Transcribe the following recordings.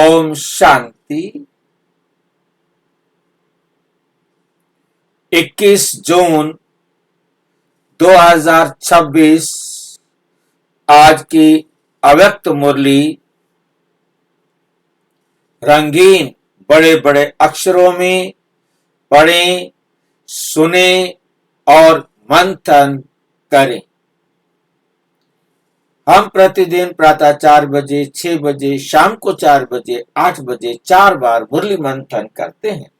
ओम शांति। 21 जून 2026 आज की अव्यक्त मुरली रंगीन बड़े बड़े अक्षरों में पढ़ें, सुने और मंथन करें। हम प्रतिदिन प्रातः 4 बजे, 6 बजे, शाम को 4 बजे, 8 बजे 4 बार मुरली मंथन करते हैं।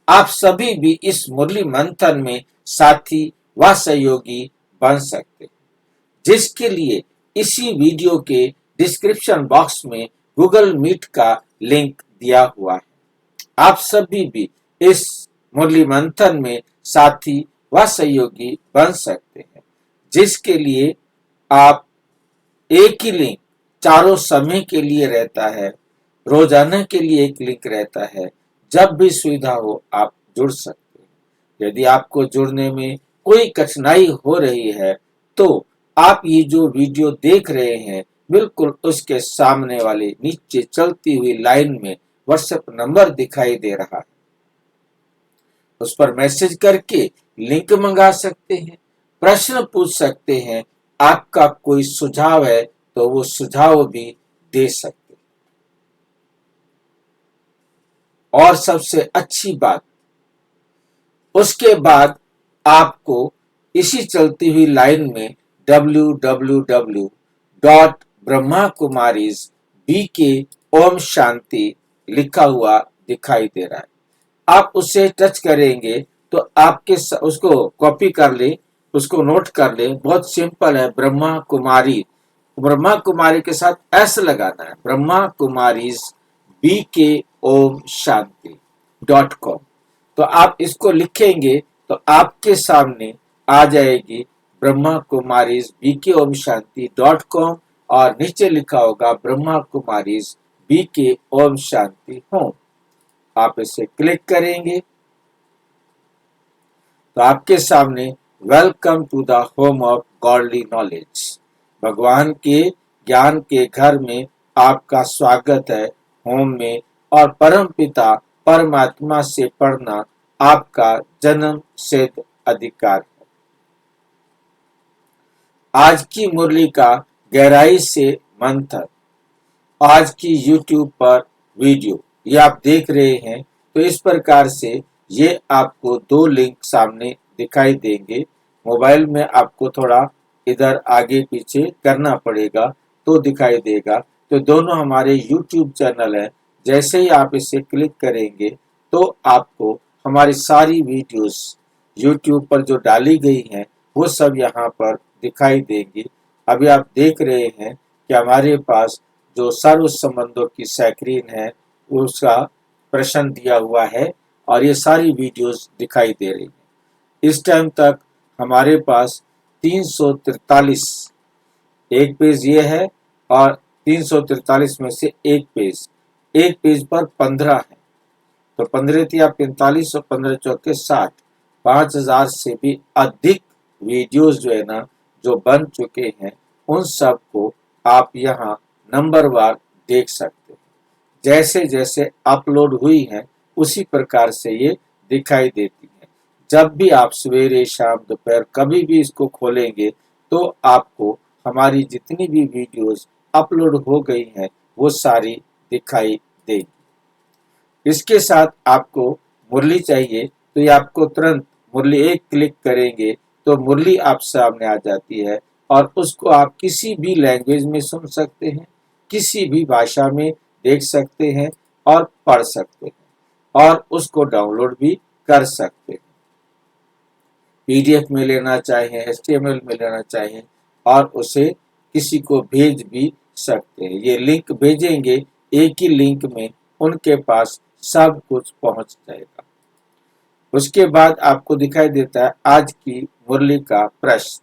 आप सभी भी इस मुरली मंथन में साथी व सहयोगी बन सकते हैं, जिसके लिए इसी वीडियो के डिस्क्रिप्शन बॉक्स में गूगल मीट का लिंक दिया हुआ है। आप सभी भी इस मुरली मंथन में साथी व सहयोगी बन सकते हैं, जिसके लिए आप एक ही लिंक चारों समय के लिए रहता है, रोजाना के लिए एक लिंक रहता है। जब भी सुविधा हो आप जुड़ सकते हैं। यदि आपको जुड़ने में कोई कठिनाई हो रही है तो आप ये जो वीडियो देख रहे हैं, बिल्कुल उसके सामने वाले नीचे चलती हुई लाइन में व्हाट्सएप नंबर दिखाई दे रहा है, उस पर मैसेज करके लिंक मंगा सकते हैं, प्रश्न पूछ सकते हैं। आपका कोई सुझाव है तो वो सुझाव भी दे सकते हैं। और सबसे अच्छी बात, उसके बाद आपको इसी चलती हुई लाइन में www.brahmakumarisbk.om लिखा हुआ दिखाई दे रहा है। आप उसे टच करेंगे तो आपके उसको कॉपी कर ले, उसको नोट कर ले। बहुत सिंपल है। ब्रह्मा कुमारी, ब्रह्मा कुमारी के साथ एस लगाना है। ब्रह्मा कुमारीज BKOM शांति.com। तो आप इसको लिखेंगे तो आपके सामने आ जाएगी ब्रह्मा कुमारीज BKOM शांति.com और नीचे लिखा होगा ब्रह्मा कुमारीज BKOM शांति होम। आप इसे क्लिक करेंगे तो आपके सामने welcome to the home of godly knowledge, भगवान के ज्ञान के घर में आपका स्वागत है। होम में और परम पिता परमात्मा से पढ़ना आपका जन्म सिद्ध अधिकार है। आज की मुरली का गहराई से मंथन, आज की YouTube पर वीडियो ये आप देख रहे हैं। तो इस प्रकार से ये आपको 2 लिंक सामने दिखाई देंगे। मोबाइल में आपको थोड़ा इधर आगे पीछे करना पड़ेगा तो दिखाई देगा। तो दोनों हमारे YouTube चैनल है। जैसे ही आप इसे क्लिक करेंगे तो आपको हमारी सारी वीडियोस YouTube पर जो डाली गई हैं वो सब यहाँ पर दिखाई देंगी। अभी आप देख रहे हैं कि हमारे पास जो सर्व संबंधों की स्क्रीन है उसका प्रश्न दिया हुआ है और ये सारी वीडियोस दिखाई दे रही हैं। इस टाइम तक हमारे पास 343 एक पेज ये है और 343 में से एक पेज पर 15 है। तो 15 थी 45 और 15 चौके 60, 5000 से भी अधिक वीडियोस जो है ना जो बन चुके हैं, उन सब को आप यहाँ नंबरवार देख सकते हैं। जैसे जैसे अपलोड हुई है उसी प्रकार से ये दिखाई देती है। जब भी आप सवेरे शाम दोपहर कभी भी इसको खोलेंगे तो आपको हमारी जितनी भी वीडियोस अपलोड हो गई हैं वो सारी दिखाई देगी। इसके साथ आपको मुरली चाहिए तो ये आपको तुरंत मुरली एक क्लिक करेंगे तो मुरली आप सामने आ जाती है और उसको आप किसी भी लैंग्वेज में सुन सकते हैं, किसी भी भाषा में देख सकते हैं और पढ़ सकते हैं और उसको डाउनलोड भी कर सकते हैं। PDF में लेना चाहें, HTML में लेना चाहें और उसे किसी को भेज भी सकते हैं। ये लिंक भेजेंगे, एक ही लिंक में उनके पास सब कुछ पहुंच जाएगा। उसके बाद आपको दिखाई देता है आज की मुरली का प्रश्न।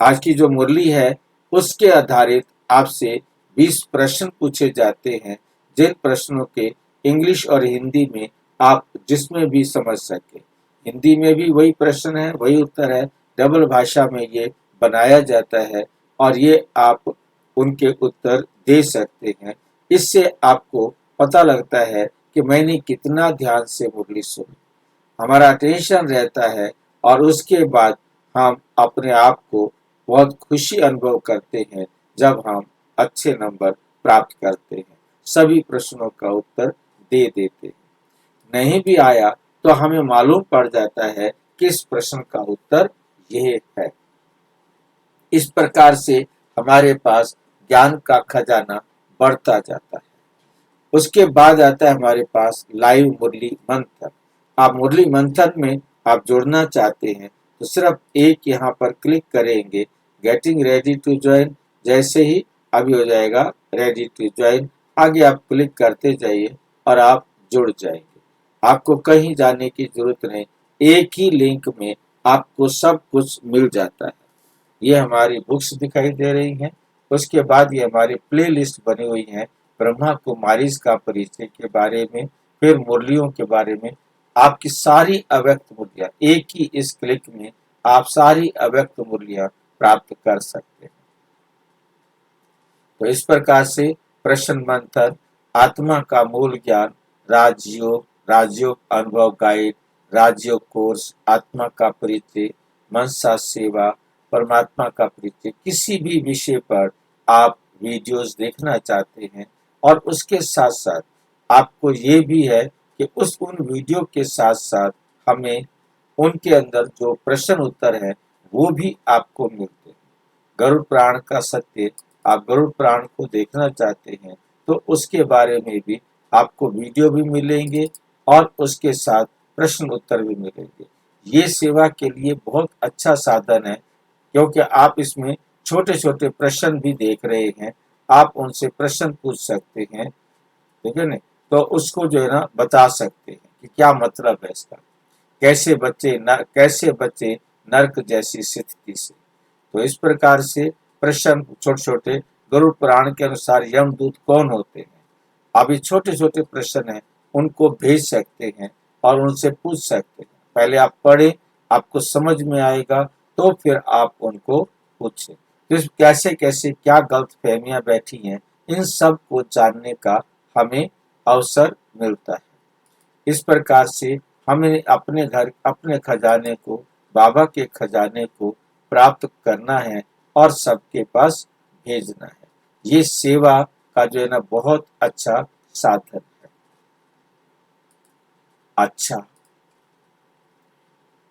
आज की जो मुरली है उसके आधारित आपसे 20 प्रश्न पूछे जाते हैं, जिन प्रश्नों के इंग्लिश और हिंदी में आप जिसमें भी समझ सके। हिंदी में भी वही प्रश्न है, वही उत्तर है, डबल भाषा में ये बनाया जाता है और ये आप उनके उत्तर दे सकते हैं। इससे आपको पता लगता है कि मैंने कितना ध्यान से मुरली सुनी। हमारा अटेंशन रहता है और उसके बाद हम अपने आप को बहुत खुशी अनुभव करते हैं जब हम अच्छे नंबर प्राप्त करते हैं, सभी प्रश्नों का उत्तर दे देते हैं। नहीं भी आया तो हमें मालूम पड़ जाता है कि इस प्रश्न का उत्तर यह है। इस प्रकार से हमारे पास ज्ञान का खजाना बढ़ता जाता है। उसके बाद आता है हमारे पास लाइव मुरली मंथन। आप मुरली मंथन में आप जुड़ना चाहते हैं तो सिर्फ एक यहाँ पर क्लिक करेंगे, गेटिंग रेडी टू ज्वाइन। जैसे ही अभी हो जाएगा रेडी टू ज्वाइन, आगे आप क्लिक करते जाइए और आप जुड़ जाएंगे। आपको कहीं जाने की जरूरत नहीं, एक ही लिंक में आपको सब कुछ मिल जाता है। ये हमारी बुक्स दिखाई दे रही हैं। उसके बाद ये हमारी प्ले लिस्ट बनी हुई है ब्रह्मा कुमारीज का परिचय के बारे में, फिर मुरलियों के बारे में। आपकी सारी अव्यक्त मुरलियां एक ही इस क्लिक में आप सारी अव्यक्त मुरलियां प्राप्त कर सकते हैं। तो इस प्रकार से प्रश्न मंथन, आत्मा का मूल ज्ञान, राजयोग, राजयोग अनुभव गाइड, राजयोग कोर्स, आत्मा का परिचय, मनसा सेवा, परमात्मा का परिचय, किसी भी विषय पर आप वीडियोस देखना चाहते हैं और उसके साथ साथ आपको ये भी है कि उन वीडियो के साथ साथ हमें उनके अंदर जो प्रश्न उत्तर है वो भी आपको मिलते हैं। गरुड़ पुराण का सत्य, आप गरुड़ पुराण को देखना चाहते हैं तो उसके बारे में भी आपको वीडियो भी मिलेंगे और उसके साथ प्रश्न उत्तर भी मिलेंगे। ये सेवा के लिए बहुत अच्छा साधन है क्योंकि आप इसमें छोटे छोटे प्रश्न भी देख रहे हैं, आप उनसे प्रश्न पूछ सकते हैं, ठीक है ना। तो उसको जो है ना बता सकते हैं कि क्या मतलब है इसका, कैसे बचे नरक जैसी स्थिति से। तो इस प्रकार से प्रश्न छोटे छोटे गरुड़ पुराण के अनुसार यमदूत कौन होते हैं, अभी छोटे छोटे प्रश्न हैं, उनको भेज सकते हैं और उनसे पूछ सकते हैं। पहले आप पढ़े, आपको समझ में आएगा तो फिर आप उनको पूछें। तो कैसे कैसे क्या गलत फहमियां बैठी हैं, इन सब को जानने का हमें अवसर मिलता है। इस प्रकार से हमें अपने खजाने को, बाबा के खजाने को प्राप्त करना है और सबके पास भेजना है। ये सेवा का जो है ना बहुत अच्छा साधन है। अच्छा,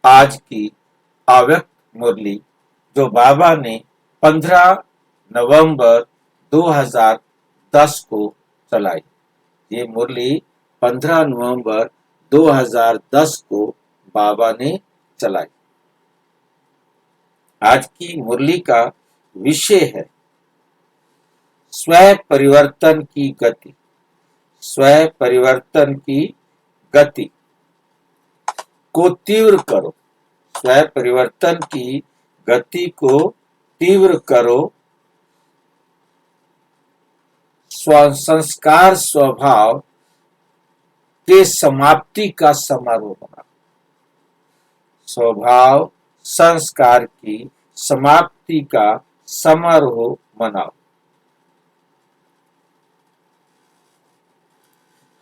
आज की अव्यक्त मुरली जो बाबा ने 15 नवंबर 2010 को चलाई, ये मुरली 15 नवंबर 2010 को बाबा ने चलाई। आज की मुरली का विषय है स्व परिवर्तन की गति। स्व परिवर्तन की गति को तीव्र करो। स्व परिवर्तन की गति को तीव्र करो। संस्कार स्वभाव के समाप्ति का समारोह बना। स्वभाव संस्कार की समाप्ति का समारोह मनाओ।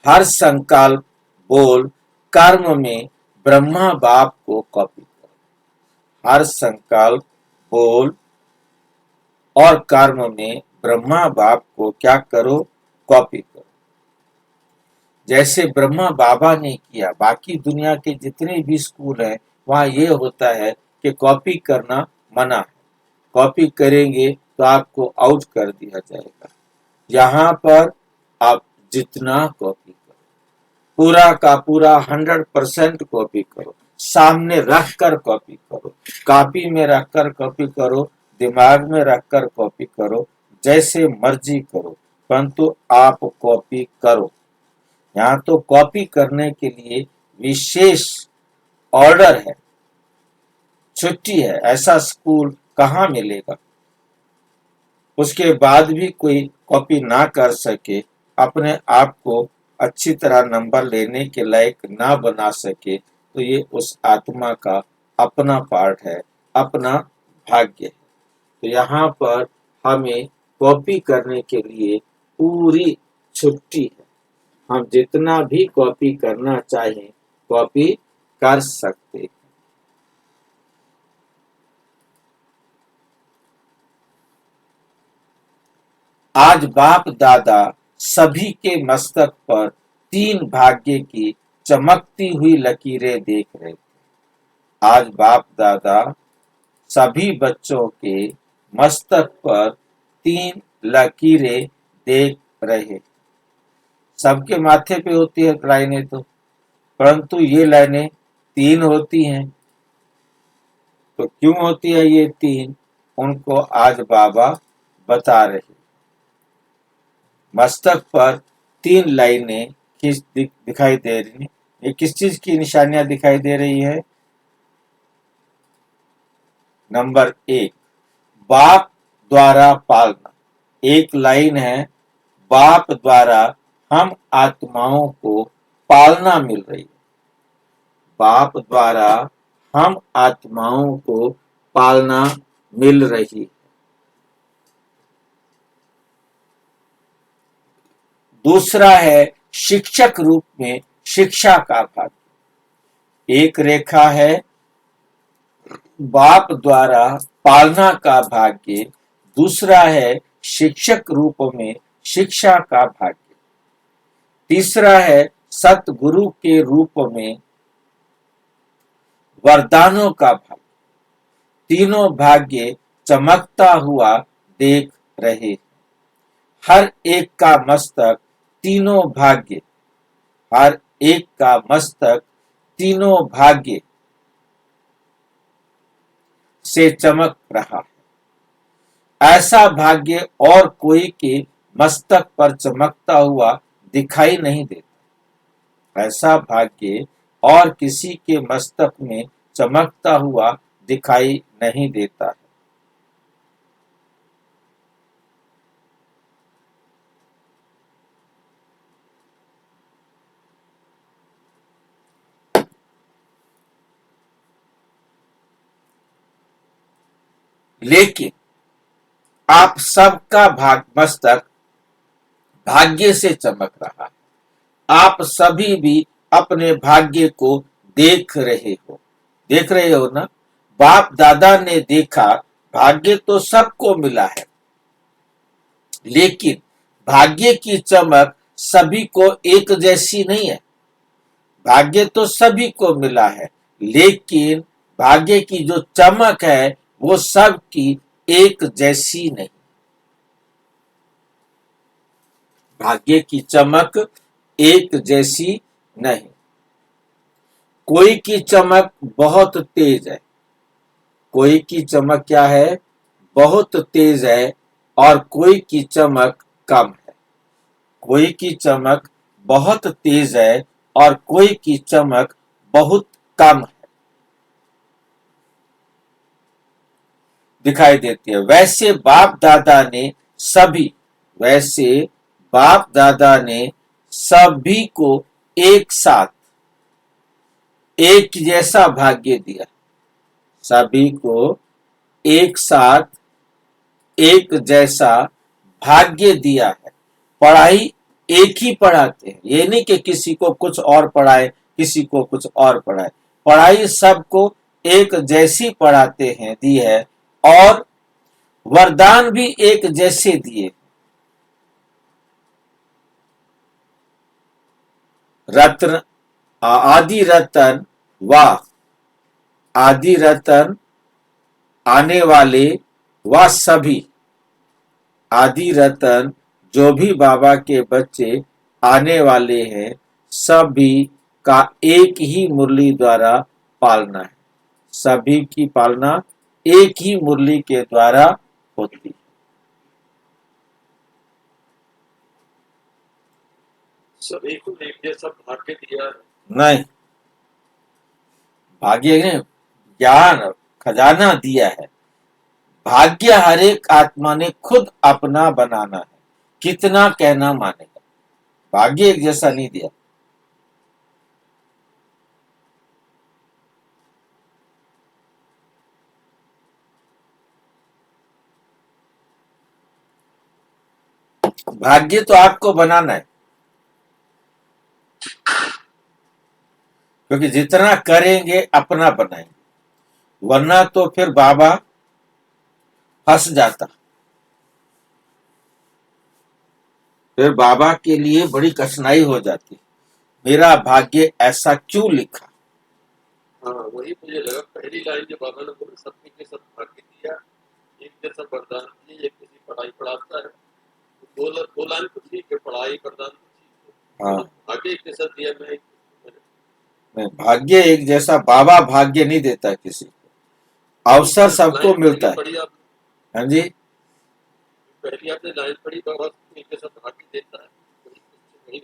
हर संकल्प, बोल, कर्म में ब्रह्मा बाप को कॉपी करो। हर संकल्प, बोल और कर्म में ब्रह्मा बाप को क्या करो, कॉपी करो। जैसे ब्रह्मा बाबा ने किया, बाकी दुनिया के जितने भी स्कूल हैं वहां ये होता है कि कॉपी करना मना है, कॉपी करेंगे तो आपको आउट कर दिया जाएगा। यहाँ पर आप जितना कॉपी करो, पूरा का पूरा 100% कॉपी करो, सामने रख कर कॉपी करो, कॉपी में रख कर कॉपी करो, दिमाग में रख कर कॉपी करो, जैसे मर्जी करो, परंतु आप कॉपी करो। यहाँ तो कॉपी करने के लिए विशेष ऑर्डर है, छुट्टी है, ऐसा स्कूल कहाँ मिलेगा। उसके बाद भी कोई कॉपी ना कर सके, अपने आप को अच्छी तरह नंबर लेने के लायक ना बना सके, तो ये उस आत्मा का अपना पार्ट है, अपना भाग्य है। तो यहाँ पर हमें कॉपी करने के लिए पूरी छुट्टी है। हम जितना भी कॉपी करना चाहें कॉपी कर सकते हैं। आज बाप दादा सभी के मस्तक पर 3 भाग्य की चमकती हुई लकीरें देख रहे थे। आज बाप दादा सभी बच्चों के मस्तक पर 3 लकीरें देख रहे। सबके माथे पे होती है लाइनें तो, परंतु ये लाइनें 3 होती हैं। तो क्यों होती है ये 3, उनको आज बाबा बता रहे। मस्तक पर 3 लाइनें दिखाई दे रही हैं। ये किस चीज की निशानियां दिखाई दे रही है? नंबर 1, बाप द्वारा पालना। एक लाइन है, बाप द्वारा हम आत्माओं को पालना मिल रही है। बाप द्वारा हम आत्माओं को पालना मिल रही है। दूसरा है शिक्षक रूप में शिक्षा का भाग्य। एक रेखा है बाप द्वारा पालना का भाग्य, दूसरा है शिक्षक रूप में शिक्षा का भाग्य, तीसरा है सतगुरु के रूप में वरदानों का भाग्य। तीनों भाग्य चमकता हुआ देख रहे। हर एक का मस्तक तीनों भाग्य, हर एक का मस्तक तीनों भाग्य से चमक रहा है। ऐसा भाग्य और कोई के मस्तक पर चमकता हुआ दिखाई नहीं देता। ऐसा भाग्य और किसी के मस्तक में चमकता हुआ दिखाई नहीं देता है। लेकिन आप सबका मस्तक भाग्य से चमक रहा है। आप सभी भी अपने भाग्य को देख रहे हो। देख रहे हो ना? बाप दादा ने देखा, भाग्य तो सबको मिला है, लेकिन भाग्य की चमक सभी को एक जैसी नहीं है। भाग्य तो सभी को मिला है, लेकिन भाग्य की जो चमक है वो सबकी एक जैसी नहीं। भाग्य की चमक एक जैसी नहीं। कोई की चमक बहुत तेज है, कोई की चमक क्या है? बहुत तेज है, और कोई की चमक कम है। कोई की चमक बहुत तेज है और कोई की चमक बहुत कम है, दिखाई देती है। वैसे बाप दादा ने सभी को एक साथ एक जैसा भाग्य दिया। सभी को एक साथ एक जैसा भाग्य दिया है। पढ़ाई एक ही पढ़ाते हैं, ये नहीं कि किसी को कुछ और पढ़ाए, किसी को कुछ और पढ़ाए। पढ़ाई सबको एक जैसी पढ़ाते हैं, दी है, और वरदान भी एक जैसे दिए। रत्न, आदि रतन, वाह आदि रतन, आने वाले व सभी आदि रतन, जो भी बाबा के बच्चे आने वाले हैं, सभी का एक ही मुरली द्वारा पालना है। सभी की पालना एक ही मुरली के द्वारा होती है। सभी को एक जैसा भाग्य दिया है? नहीं, भाग्य ने ज्ञान खजाना दिया है। भाग्य हर एक आत्मा ने खुद अपना बनाना है, कितना कहना मानेगा। भाग्य एक जैसा नहीं दिया। भाग्य तो आपको बनाना है। क्योंकि जितना करेंगे अपना बनाएंगे, वरना तो फिर बाबा फंस जाता, फिर बाबा के लिए बड़ी कठिनाई हो जाती। मेरा भाग्य ऐसा क्यों लिखा। हाँ, वही मुझे लगा पहली लाइन जो बाबा ने बोली, सबके के सब भाग्य दिया, एक जैसा वरदान दिए, एक किसी पढ़ाई पढ़ाता है। दो लाइन तो ठीक है, पढ़ाई वरदान तो ठीक है, हाँ, भाग्य एक जैसा दिया मैं भाग्य एक जैसा, बाबा भाग्य नहीं देता किसी को, अवसर सबको मिलता है। पढ़ी आप, हाँ जी, पहली आपने लाइन पढ़ी, बाबा एक जैसा भाग्य देता है, वही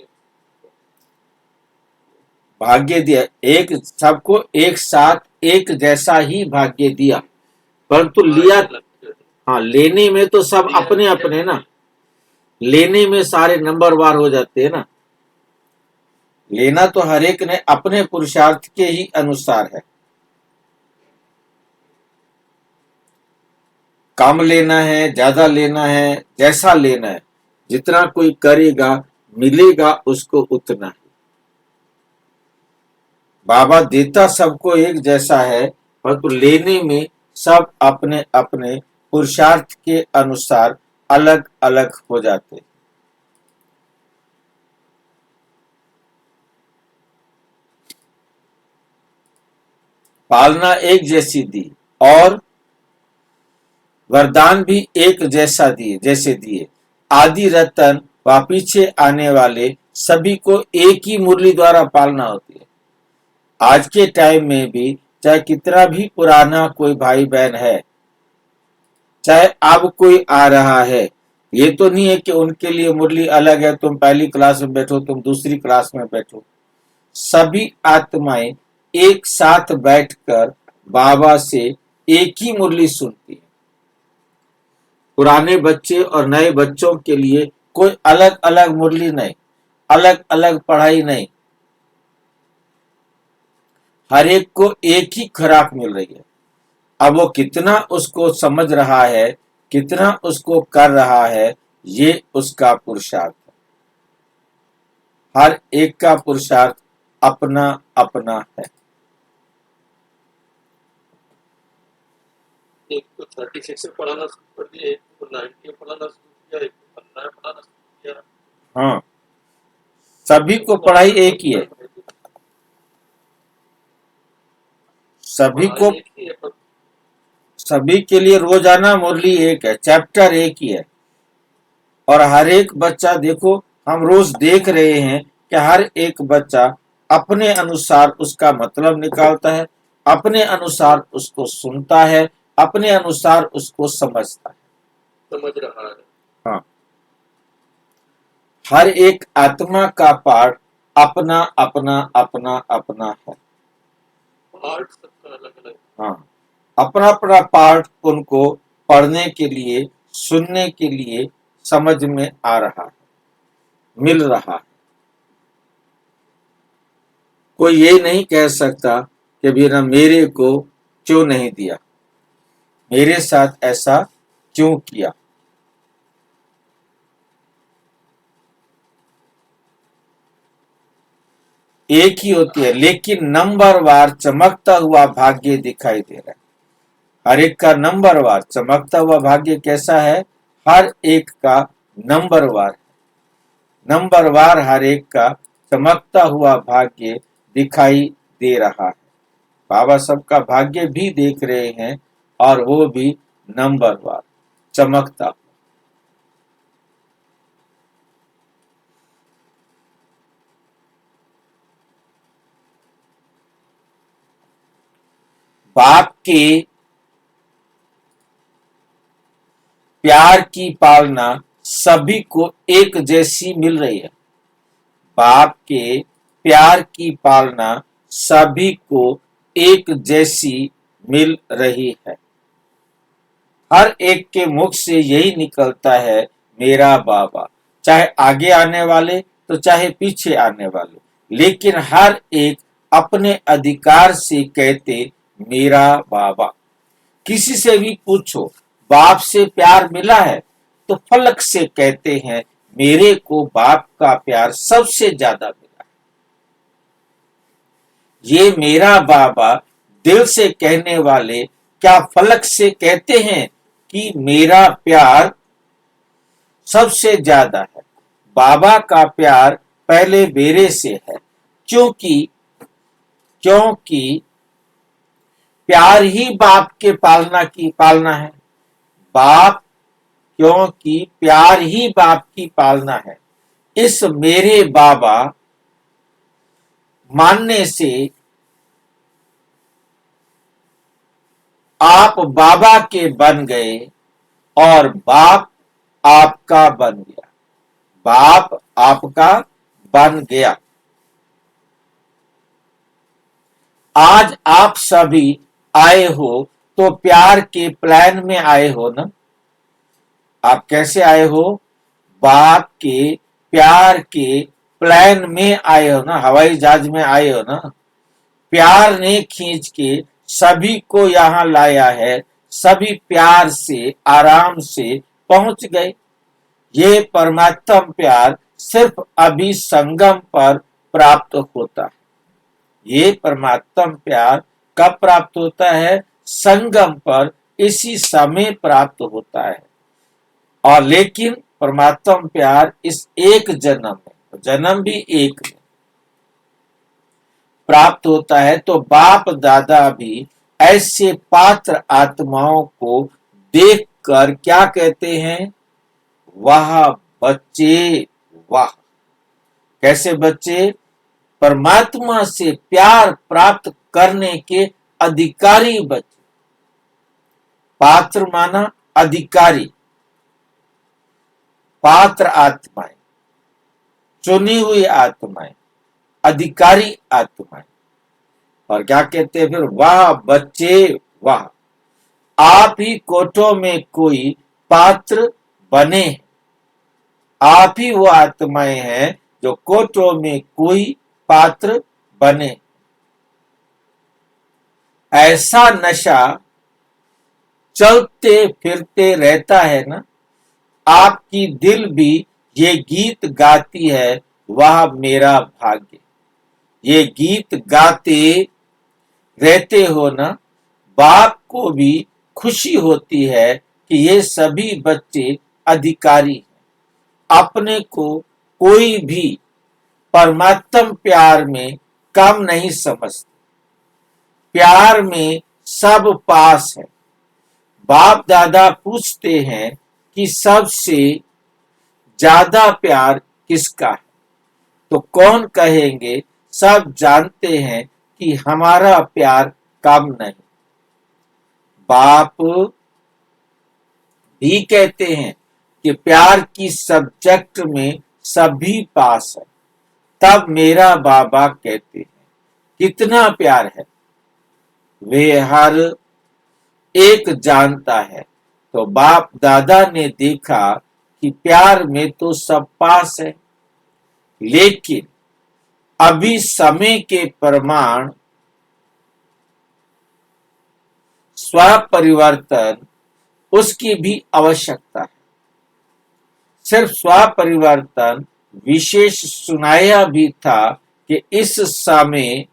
भाग्य दिया एक सबको, एक साथ एक जैसा ही भाग्य दिया, परंतु लिया, हाँ लेने में तो सब अपने अपने ना, लेने में सारे नंबरवार हो जाते हैं ना। लेना तो हर एक ने अपने पुरुषार्थ के ही अनुसार है। कम लेना है, ज्यादा लेना है, जैसा लेना है, जितना कोई करेगा मिलेगा उसको उतना ही। बाबा देता सबको एक जैसा है, परंतु लेने में सब अपने अपने पुरुषार्थ के अनुसार अलग अलग हो जाते। पालना एक जैसी दी और वरदान भी एक जैसा दिए, जैसे दिए। आदि रतन व पीछे आने वाले सभी को एक ही मुरली द्वारा पालना होती है। आज के टाइम में भी चाहे कितना भी पुराना कोई भाई बहन है, चाहे अब कोई आ रहा है, ये तो नहीं है कि उनके लिए मुरली अलग है, तुम पहली क्लास में बैठो, तुम दूसरी क्लास में बैठो। सभी आत्माएं एक साथ बैठकर बाबा से एक ही मुरली सुनती है। पुराने बच्चे और नए बच्चों के लिए कोई अलग अलग मुरली नहीं, अलग अलग पढ़ाई नहीं, हर एक को एक ही खुराक मिल रही है। अब वो कितना उसको समझ रहा है, कितना उसको कर रहा है, ये उसका पुरुषार्थ है। हर एक का पुरुषार्थ अपना अपना है। एक तो 36 में पढ़ाना शुरू कर दिया, एक तो 90 में पढ़ाना शुरू किया, एक तो 15 में पढ़ाना शुरू किया। हाँ, सभी को पढ़ाई एक ही है, सभी के लिए रोजाना मुरली एक है, चैप्टर एक ही है। और हर एक बच्चा देखो, हम रोज देख रहे हैं कि हर एक बच्चा अपने अनुसार उसका मतलब निकालता है, अपने अनुसार उसको सुनता है, अपने अनुसार उसको समझता है, समझ रहा है। हाँ, हर एक आत्मा का पाठ अपना अपना अपना अपना है। पार्ट सबका अलग अलग, हाँ, अपना अपना पाठ उनको पढ़ने के लिए, सुनने के लिए समझ में आ रहा है, मिल रहा है। कोई ये नहीं कह सकता कि बिना मेरे को क्यों नहीं दिया, मेरे साथ ऐसा क्यों किया। एक ही होती है, लेकिन नंबरवार चमकता हुआ भाग्य दिखाई दे रहा है। हर एक का नंबरवार चमकता हुआ भाग्य कैसा है, हर एक का नंबरवार, नंबरवार हर एक का चमकता हुआ भाग्य दिखाई दे रहा है। बाबा सबका भाग्य भी देख रहे हैं और वो भी नंबरवार चमकता। बाप के प्यार की पालना सभी को एक जैसी मिल रही है। बाप के प्यार की पालना सभी को एक जैसी मिल रही है। हर एक के मुख से यही निकलता है, मेरा बाबा, चाहे आगे आने वाले तो चाहे पीछे आने वाले, लेकिन हर एक अपने अधिकार से कहते मेरा बाबा। किसी से भी पूछो बाप से प्यार मिला है तो फलक से कहते हैं मेरे को बाप का प्यार सबसे ज्यादा मिला। ये मेरा बाबा दिल से कहने वाले क्या फलक से कहते हैं कि मेरा प्यार सबसे ज्यादा है। बाबा का प्यार पहले मेरे से है, क्योंकि क्योंकि प्यार ही बाप के पालना है। बाप क्योंकि प्यार ही बाप की पालना है। इस मेरे बाबा मानने से आप बाबा के बन गए और बाप आपका बन गया। बाप आपका बन गया। आज आप सभी आए हो तो प्यार के प्लान में आए हो ना। आप कैसे आए हो? बाप के प्यार के प्लान में आए हो ना, हवाई जहाज में आए हो ना। प्यार ने खींच के सभी को यहाँ लाया है, सभी प्यार से आराम से पहुंच गए। ये परमात्मा प्यार सिर्फ अभी संगम पर प्राप्त होता है। ये परमात्मा प्यार कब प्राप्त होता है? संगम पर इसी समय प्राप्त होता है। और लेकिन परमात्मा प्यार इस एक जन्म में, जन्म भी एक में प्राप्त होता है। तो बाप दादा भी ऐसे पात्र आत्माओं को देखकर क्या कहते हैं? वाह बच्चे वाह। कैसे बच्चे? परमात्मा से प्यार प्राप्त करने के अधिकारी बच्चे। पात्र माना अधिकारी, पात्र आत्माएं, चुनी हुई आत्माएं, अधिकारी आत्माएं। और क्या कहते हैं फिर? वाह बच्चे वाह, आप ही कोटों में कोई पात्र बने। आप ही वो आत्माएं हैं जो कोटों में कोई पात्र बने। ऐसा नशा चलते फिरते रहता है ना। आपकी दिल भी ये गीत गाती है, वाह मेरा भाग्य। ये गीत गाते रहते हो ना। बाप को भी खुशी होती है कि ये सभी बच्चे अधिकारी हैं। अपने को कोई भी परमात्म प्यार में कम नहीं समझते। प्यार में सब पास है। बाप दादा पूछते हैं कि सबसे ज्यादा प्यार किसका है? तो कौन कहेंगे? सब जानते हैं कि हमारा प्यार कम नहीं। बाप भी कहते हैं कि प्यार की सब्जेक्ट में सभी पास है। तब मेरा बाबा कहते हैं कितना प्यार है, वे हर एक जानता है। तो बाप दादा ने देखा कि प्यार में तो सब पास है, लेकिन अभी समय के प्रमाण स्वपरिवर्तन उसकी भी आवश्यकता है। सिर्फ स्वपरिवर्तन विशेष सुनाया भी था कि इस समय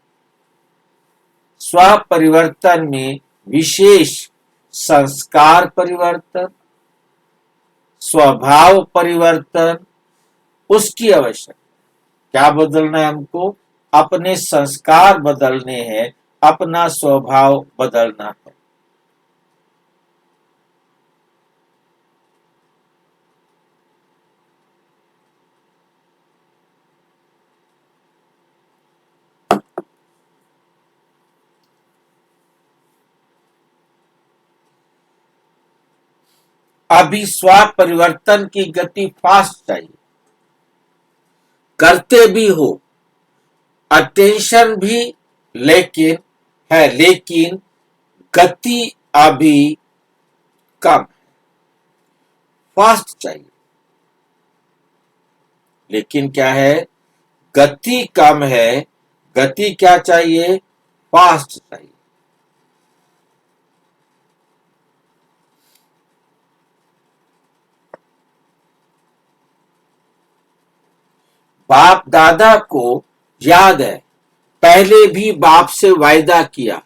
स्वपरिवर्तन में विशेष संस्कार परिवर्तन, स्वभाव परिवर्तन उसकी आवश्यकता। क्या बदलना है हमको? अपने संस्कार बदलने हैं, अपना स्वभाव बदलना है। अभी स्व परिवर्तन की गति फास्ट चाहिए। करते भी हो, अटेंशन भी लेकिन है, लेकिन गति अभी कम, फास्ट चाहिए। लेकिन क्या है? गति कम है, गति क्या चाहिए? फास्ट चाहिए। बाप दादा को याद है पहले भी बाप से वायदा किया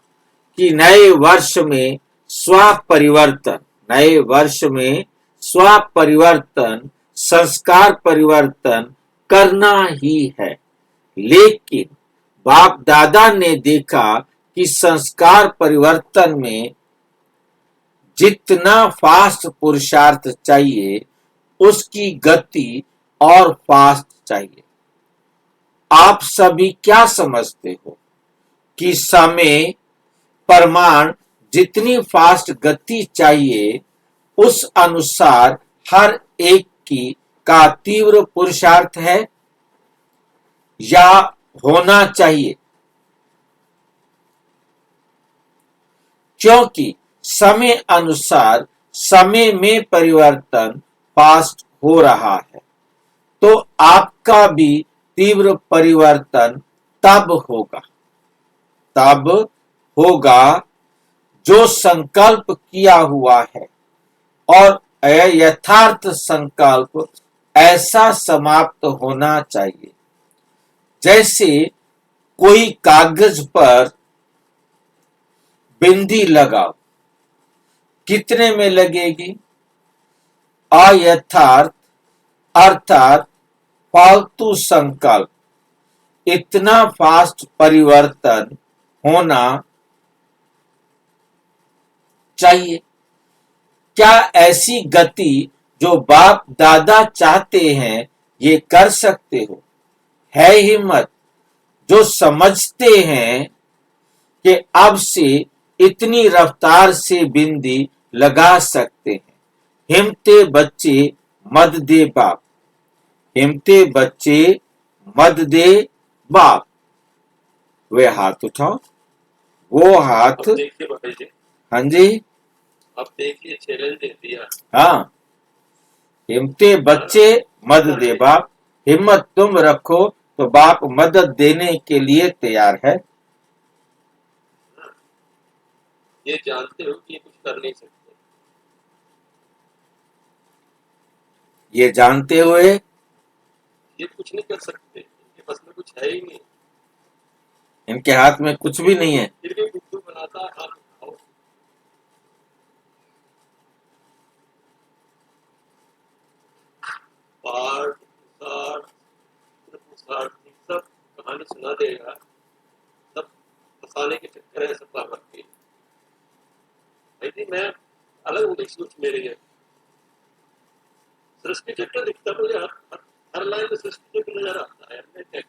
कि नए वर्ष में स्व परिवर्तन संस्कार परिवर्तन करना ही है। लेकिन बाप दादा ने देखा कि संस्कार परिवर्तन में जितना फास्ट पुरुषार्थ चाहिए उसकी गति और फास्ट चाहिए। आप सभी क्या समझते हो कि समय प्रमाण जितनी फास्ट गति चाहिए उस अनुसार हर एक की का तीव्र पुरुषार्थ है या होना चाहिए? क्योंकि समय अनुसार समय में परिवर्तन फास्ट हो रहा है, तो आपका भी तीव्र परिवर्तन तब होगा जो संकल्प किया हुआ है, और यथार्थ संकल्प ऐसा समाप्त होना चाहिए जैसे कोई कागज पर बिंदी लगाओ। कितने में लगेगी? अयथार्थ अर्थात फालतू संकल्प इतना फास्ट परिवर्तन होना चाहिए। क्या ऐसी गति जो बाप दादा चाहते हैं ये कर सकते हो? है हिम्मत जो समझते हैं कि अब से इतनी रफ्तार से बिंदी लगा सकते हैं। हिम्मते बच्चे मद दे बाप, हिम्मते बच्चे मद दे बाप। वे हाथ उठाओ, वो हाथ। अब देखिए भाई जी, हाँ जी, अब देखिए चैलेंज दे दिया। हाँ, हिम्मते बच्चे मद दे बाप। हिम्मत तुम रखो तो बाप मदद देने के लिए तैयार है। ये जानते हो कि ये कुछ कर नहीं सकते, ये जानते हुए ये कुछ नहीं कर सकते, इनके बस में कुछ है ही नहीं, इनके हाथ में कुछ भी नहीं है। फिर भी बुद्धू बनाता है हाथ उठाओ। पाठ पुरुषार्थ सब कहानी सुना देगा, सब फंसाने के चक्कर है सब बाबा के। भाई जी मैं अलग होगी सोच मेरी है। सृष्टि चक्र दिखता मुझे हर लाइन में सृष्टि चक्र नजर आता है। मैं क्या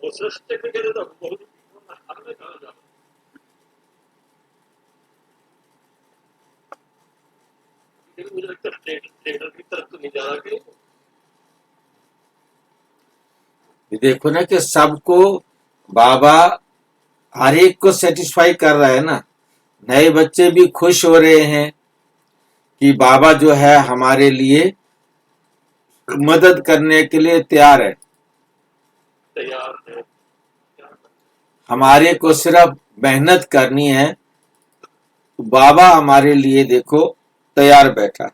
वो सृष्टि चक्र कहते तो बहुत हर में कहा जा मुझे लगता है ट्रेडर की तरफ तो नहीं जा रहा कहीं। देखो ना कि सबको बाबा हर एक को सेटिस्फाई कर रहा है ना। नए बच्चे भी खुश हो रहे हैं कि बाबा जो है हमारे लिए मदद करने के लिए तैयार है। तैयार है, हमारे को सिर्फ मेहनत करनी है, तो बाबा हमारे लिए देखो तैयार बैठा है।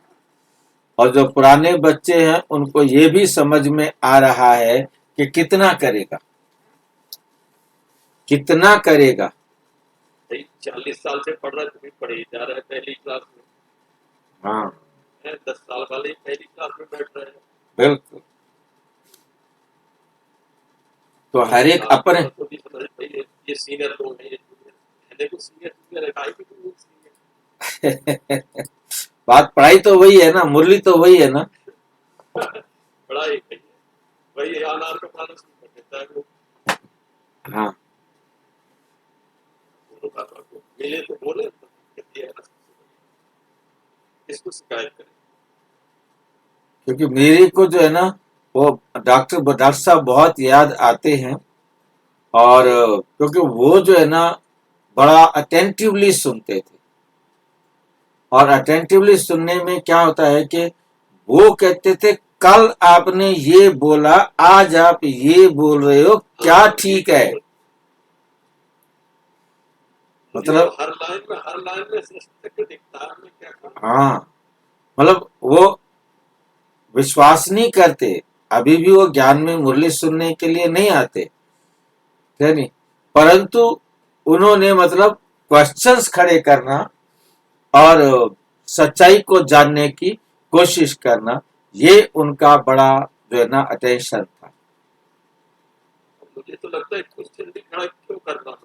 और जो पुराने बच्चे हैं उनको ये भी समझ में आ रहा है कि कितना करेगा, कितना करेगा। 40 साल से पढ़ रहा है, तुम्हें पढ़े जा रहा है पहली क्लास में। हाँ 10 साल वाले पहली क्लास में बैठ रहे हैं। बिल्कुल। तो हर एक अपने तो भी समझ पाइए ये सीनियर लोग हैं, ये देखो सीनियर है, काहे की तुम सीनियर। बात पढ़ाई तो वही है ना, मुरली तो वही है ना। पढ़ाई कही है वही अनार का पाना शुरू कर देता है वो। हाँ पापा को मिले तो बोले कहती है इसको शिकायत करें। क्योंकि मेरे को जो है ना वो डॉक्टर साहब बहुत याद आते हैं। और क्योंकि वो जो है ना बड़ा अटेंटिवली सुनते थे, और अटेंटिवली सुनने में क्या होता है कि वो कहते थे कल आपने ये बोला, आज आप ये बोल रहे हो, क्या ठीक है? मतलब हर लाइन में सृष्टि चक्र दिखता है, मैं क्या करूं। हाँ, मतलब वो विश्वास नहीं करते अभी भी वो ज्ञान में मुरली सुनने के लिए नहीं आते, है नहीं, परंतु उन्होंने मतलब क्वेश्चंस खड़े करना और सच्चाई को जानने की कोशिश करना, ये उनका बड़ा जो है ना अटेंशन था। मुझे तो लगता है क्वेश्चन भी खड़ा क्यों करना है।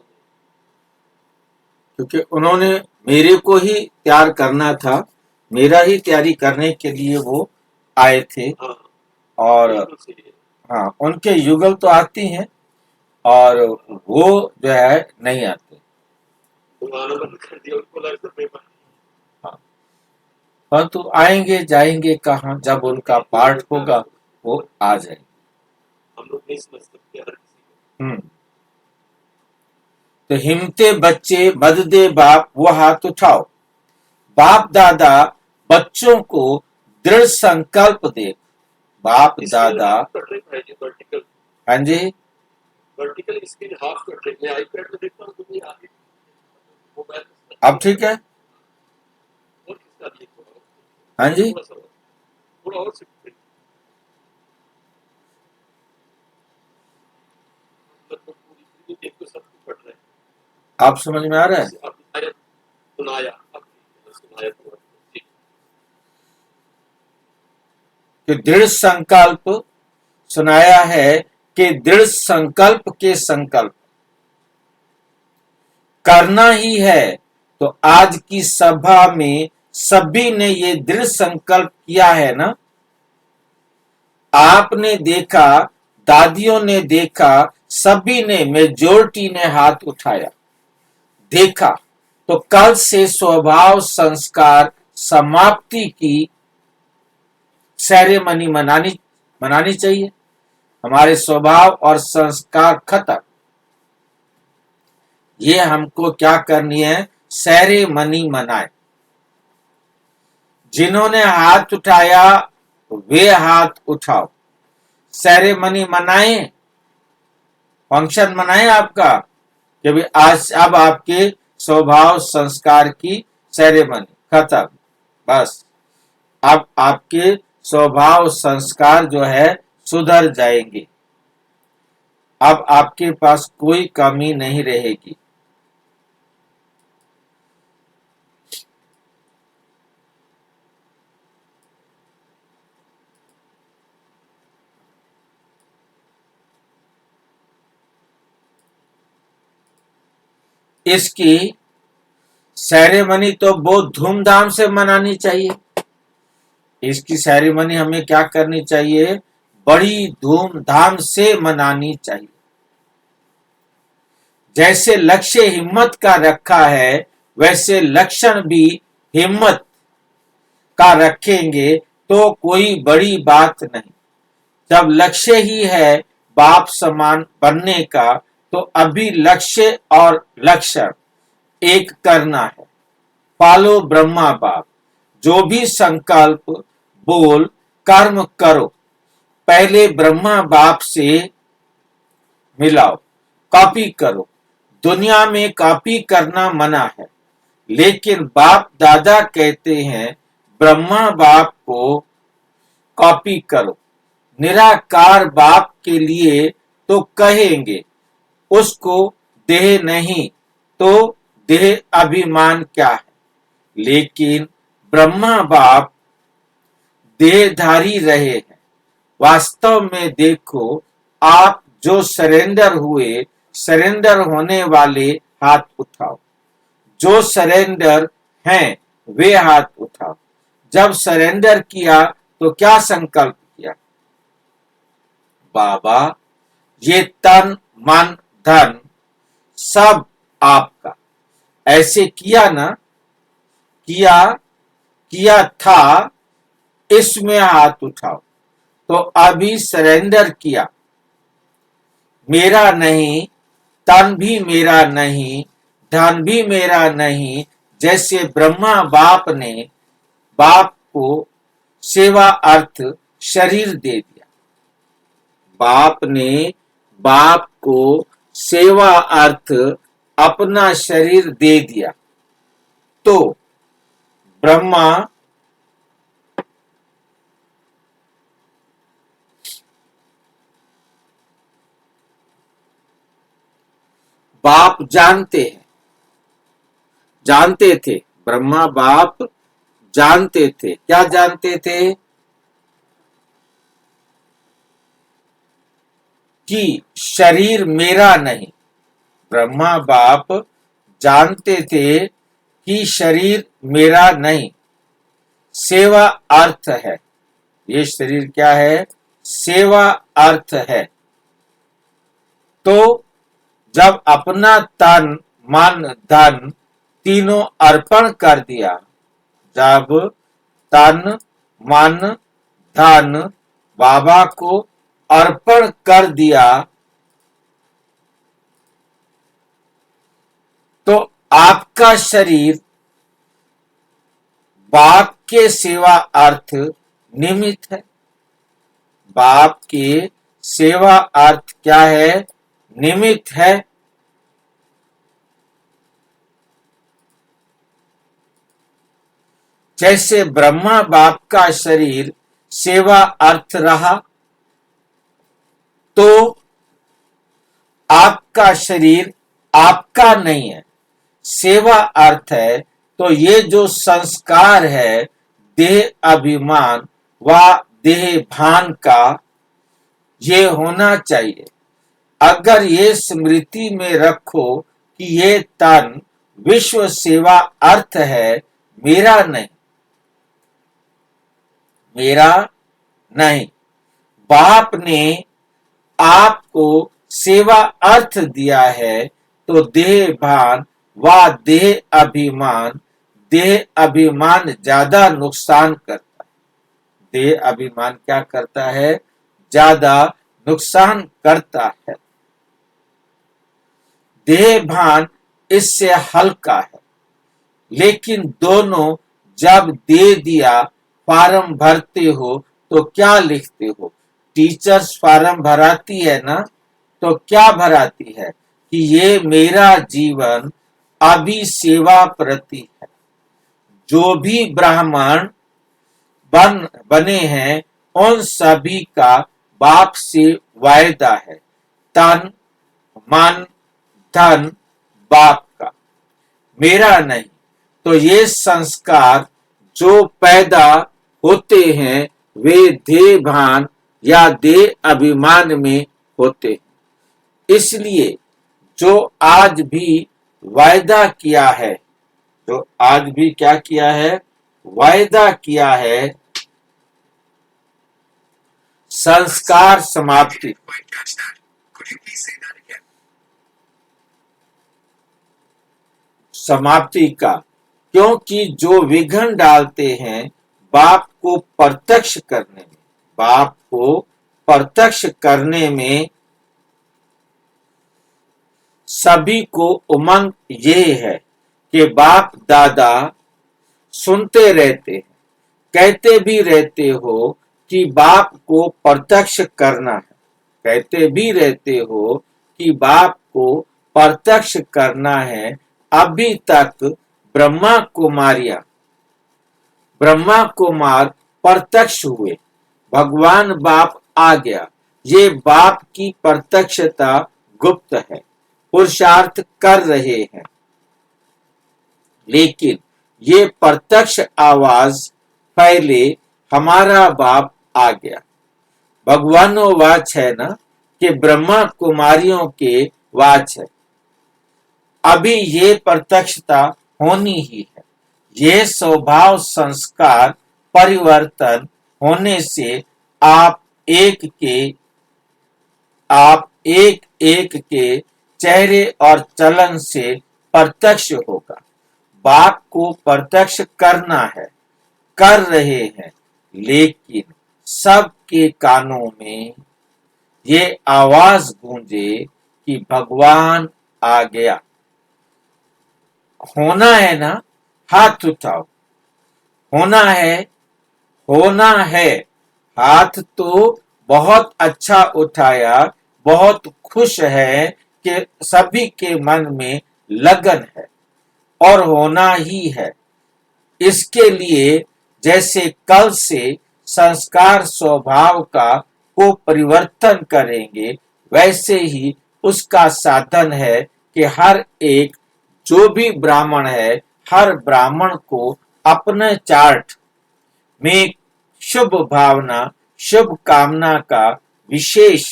क्योंकि उन्होंने मेरे को ही तैयार करना था, मेरा ही तैयारी करने के लिए वो आए थे। हाँ और बिल्कुल सही है। हाँ, उनके युगल तो आती हैं और वो जो है नहीं आते। दुकान बंद कर दिया, उनको लगता है पेपर। हाँ, परंतु आएंगे जाएंगे कहाँ, जब उनका पार्ट होगा वो आ जाएंगे। हम लोग नहीं समझ सकते हर किसी हम्म। तो हिमते बच्चे मद दे बाप वो हाथ उठाओ, बाप दादा बच्चों को दृढ़ संकल्प दे। बाप को। दादा, हाफ कट रही है जी, वर्टिकल हाँ जी, वर्टिकल स्क्रीन हाफ कट रही है। मैं आईपैड में देखता हूँ तो नहीं आगे मोबाइल में अब ठीक है, और किसका लिए हाँ जी, थोड़ा और सिर्फ लगभग पूरी देख तो सब कुछ पढ़ रहे हैं। आप समझ में आ रहा है। जैसे अब आयत सुनाया, अब सुनाया तो ठीक। कि दृढ़ संकल्प सुनाया है, कि दृढ़ संकल्प के संकल्प करना ही है। तो आज की सभा में सभी ने ये दृढ़ संकल्प किया है ना। आपने देखा, दादियों ने देखा, सभी ने, मेजोरिटी ने हाथ उठाया, देखा। तो कल से स्वभाव संस्कार समाप्ति की सेरेमनी मनानी मनानी चाहिए। हमारे स्वभाव और संस्कार खत्म, ये हमको क्या करनी है, सेरेमनी मनाए। जिन्होंने हाथ उठाया वे हाथ उठाओ, सेरेमनी मनाए, फंक्शन मनाए आपका, कि भाई आज अब आपके स्वभाव संस्कार की सेरेमनी खत्म। बस अब आपके स्वभाव संस्कार जो है सुधर जाएंगे, अब आपके पास कोई कमी नहीं रहेगी। इसकी सेरेमनी तो बहुत धूमधाम से मनानी चाहिए। इसकी सेरेमनी हमें क्या करनी चाहिए, बड़ी धूमधाम से मनानी चाहिए। जैसे लक्ष्य हिम्मत का रखा है, वैसे लक्षण भी हिम्मत का रखेंगे तो कोई बड़ी बात नहीं। जब लक्ष्य ही है बाप समान बनने का, तो अभी लक्ष्य और लक्षण एक करना है। पालो ब्रह्मा बाप, जो भी संकल्प बोल कर्म करो, पहले ब्रह्मा बाप से मिलाओ, कॉपी करो। दुनिया में कॉपी करना मना है, लेकिन बाप दादा कहते हैं ब्रह्मा बाप को कॉपी करो। निराकार बाप के लिए तो कहेंगे, उसको देह नहीं तो देह अभिमान क्या है। लेकिन ब्रह्मा बाप देहधारी रहे हैं। वास्तव में देखो, आप जो सरेंडर हुए, सरेंडर होने वाले हाथ उठाओ। जो सरेंडर हैं वे हाथ उठाओ। जब सरेंडर किया तो क्या संकल्प किया, बाबा ये तन मन धन सब आपका। ऐसे किया ना, किया किया था, इसमें हाथ उठाओ। तो अभी सरेंडर किया, मेरा नहीं, तन भी मेरा नहीं, धन भी मेरा नहीं। जैसे ब्रह्मा बाप ने बाप को सेवा अर्थ शरीर दे दिया, बाप ने बाप को सेवा अर्थ अपना शरीर दे दिया। तो ब्रह्मा बाप जानते हैं, जानते थे, ब्रह्मा बाप जानते थे। क्या जानते थे? कि शरीर मेरा नहीं। ब्रह्मा बाप जानते थे कि शरीर मेरा नहीं। सेवा अर्थ है, ये शरीर क्या है? सेवा अर्थ है। तो जब अपना तन मन धन तीनों अर्पण कर दिया, जब तन मन धन बाबा को अर्पण कर दिया, तो आपका शरीर बाप के सेवा अर्थ निमित्त है। बाप के सेवा अर्थ क्या है? निमित्त है। जैसे ब्रह्मा बाप का शरीर सेवा अर्थ रहा, तो आपका शरीर आपका नहीं है, सेवा अर्थ है। तो ये जो संस्कार है देह अभिमान व देह भान का, ये होना चाहिए। अगर ये स्मृति में रखो कि ये तन विश्व सेवा अर्थ है, मेरा नहीं, मेरा नहीं। बाप ने आपको सेवा अर्थ दिया है, तो देह भान व देह अभिमान ज्यादा नुकसान करता है। देह अभिमान क्या करता है? ज्यादा नुकसान करता है। देह भान इससे हल्का है। लेकिन दोनों जब दे दिया, फॉर्म भरते हो तो क्या लिखते हो? टीचर्स फॉर्म भराती है ना, तो क्या भराती है? कि ये मेरा जीवन अभी सेवा प्रति है। जो भी ब्राह्मण बने हैं, उन सभी का बाप से वायदा है, तन मन धन बाप का, मेरा नहीं। तो ये संस्कार जो पैदा होते हैं, वे देह भान या देह अभिमान में होते हैं। इसलिए जो आज भी वायदा किया है, जो आज भी क्या किया है? वायदा किया है, संस्कार समाप्ति, समाप्ति का। क्योंकि जो विघ्न डालते हैं बाप को प्रत्यक्ष करने में, बाप को प्रत्यक्ष करने में सभी को उमंग ये है कि बाप दादा सुनते रहते हैं, कहते भी रहते हो कि बाप को प्रत्यक्ष करना है, कहते भी रहते हो कि बाप को प्रत्यक्ष करना है। अभी तक ब्रह्मा कुमार प्रत्यक्ष हुए, भगवान बाप आ गया। ये बाप की प्रत्यक्षता गुप्त है, पुरुषार्थ कर रहे हैं। लेकिन ये प्रत्यक्ष आवाज पहले हमारा बाप आ गया। भगवानों वाच है ना, कि ब्रह्मा कुमारियों के वाच है। अभी ये प्रत्यक्षता होनी ही है। ये स्वभाव संस्कार परिवर्तन होने से आप एक एक के चेहरे और चलन से प्रत्यक्ष होगा। बाप को प्रत्यक्ष करना है, कर रहे हैं। लेकिन सबके कानों में ये आवाज गूंजे कि भगवान आ गया। होना है ना, हाथ उठाओ। होना है। हाथ तो बहुत अच्छा उठाया, बहुत खुश है कि सभी के मन में लगन है और होना ही है। इसके लिए जैसे कल से संस्कार स्वभाव को परिवर्तन करेंगे, वैसे ही उसका साधन है कि हर एक जो भी ब्राह्मण है, हर ब्राह्मण को अपने चार्ट में शुभ भावना, शुभ कामना का विशेष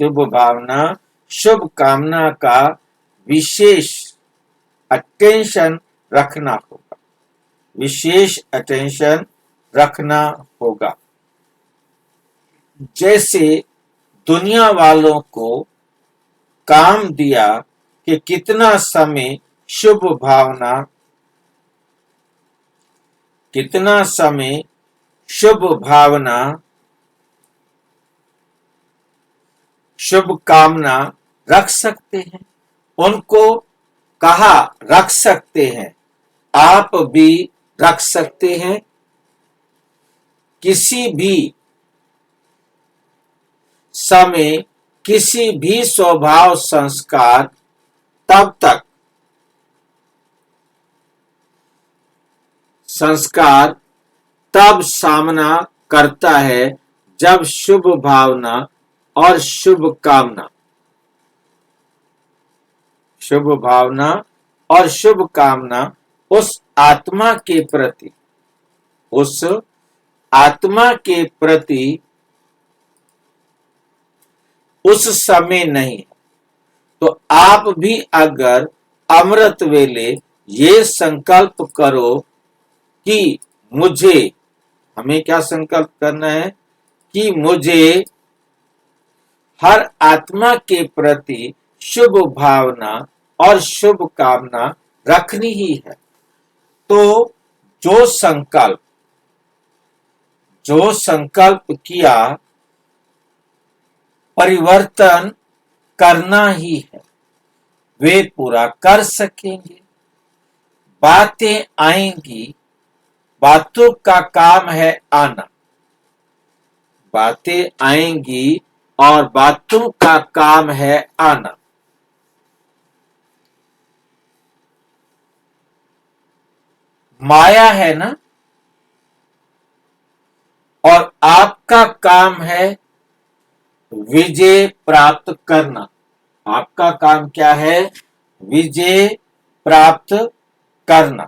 शुभ भावना, शुभ कामना का विशेष अटेंशन रखना होगा, विशेष अटेंशन रखना होगा। जैसे दुनिया वालों को काम दिया कि कितना समय शुभ भावना, कितना समय शुभ भावना, शुभ कामना रख सकते हैं, उनको कहा रख सकते हैं, आप भी रख सकते हैं। किसी भी समय, किसी भी स्वभाव संस्कार तब तक संस्कार तब सामना करता है जब शुभ भावना और शुभ कामना, शुभ भावना और शुभ कामना उस आत्मा के प्रति, उस आत्मा के प्रति उस समय नहीं। तो आप भी अगर अमृत वेले ये संकल्प करो कि मुझे, हमें क्या संकल्प करना है कि मुझे हर आत्मा के प्रति शुभ भावना और शुभ कामना रखनी ही है। तो जो संकल्प किया, परिवर्तन करना ही है, वे पूरा कर सकेंगे। बातें आएंगी, बातों का काम है आना, बातें आएंगी और बातों का काम है आना। माया है ना, और आपका काम है विजय प्राप्त करना। आपका काम क्या है? विजय प्राप्त करना।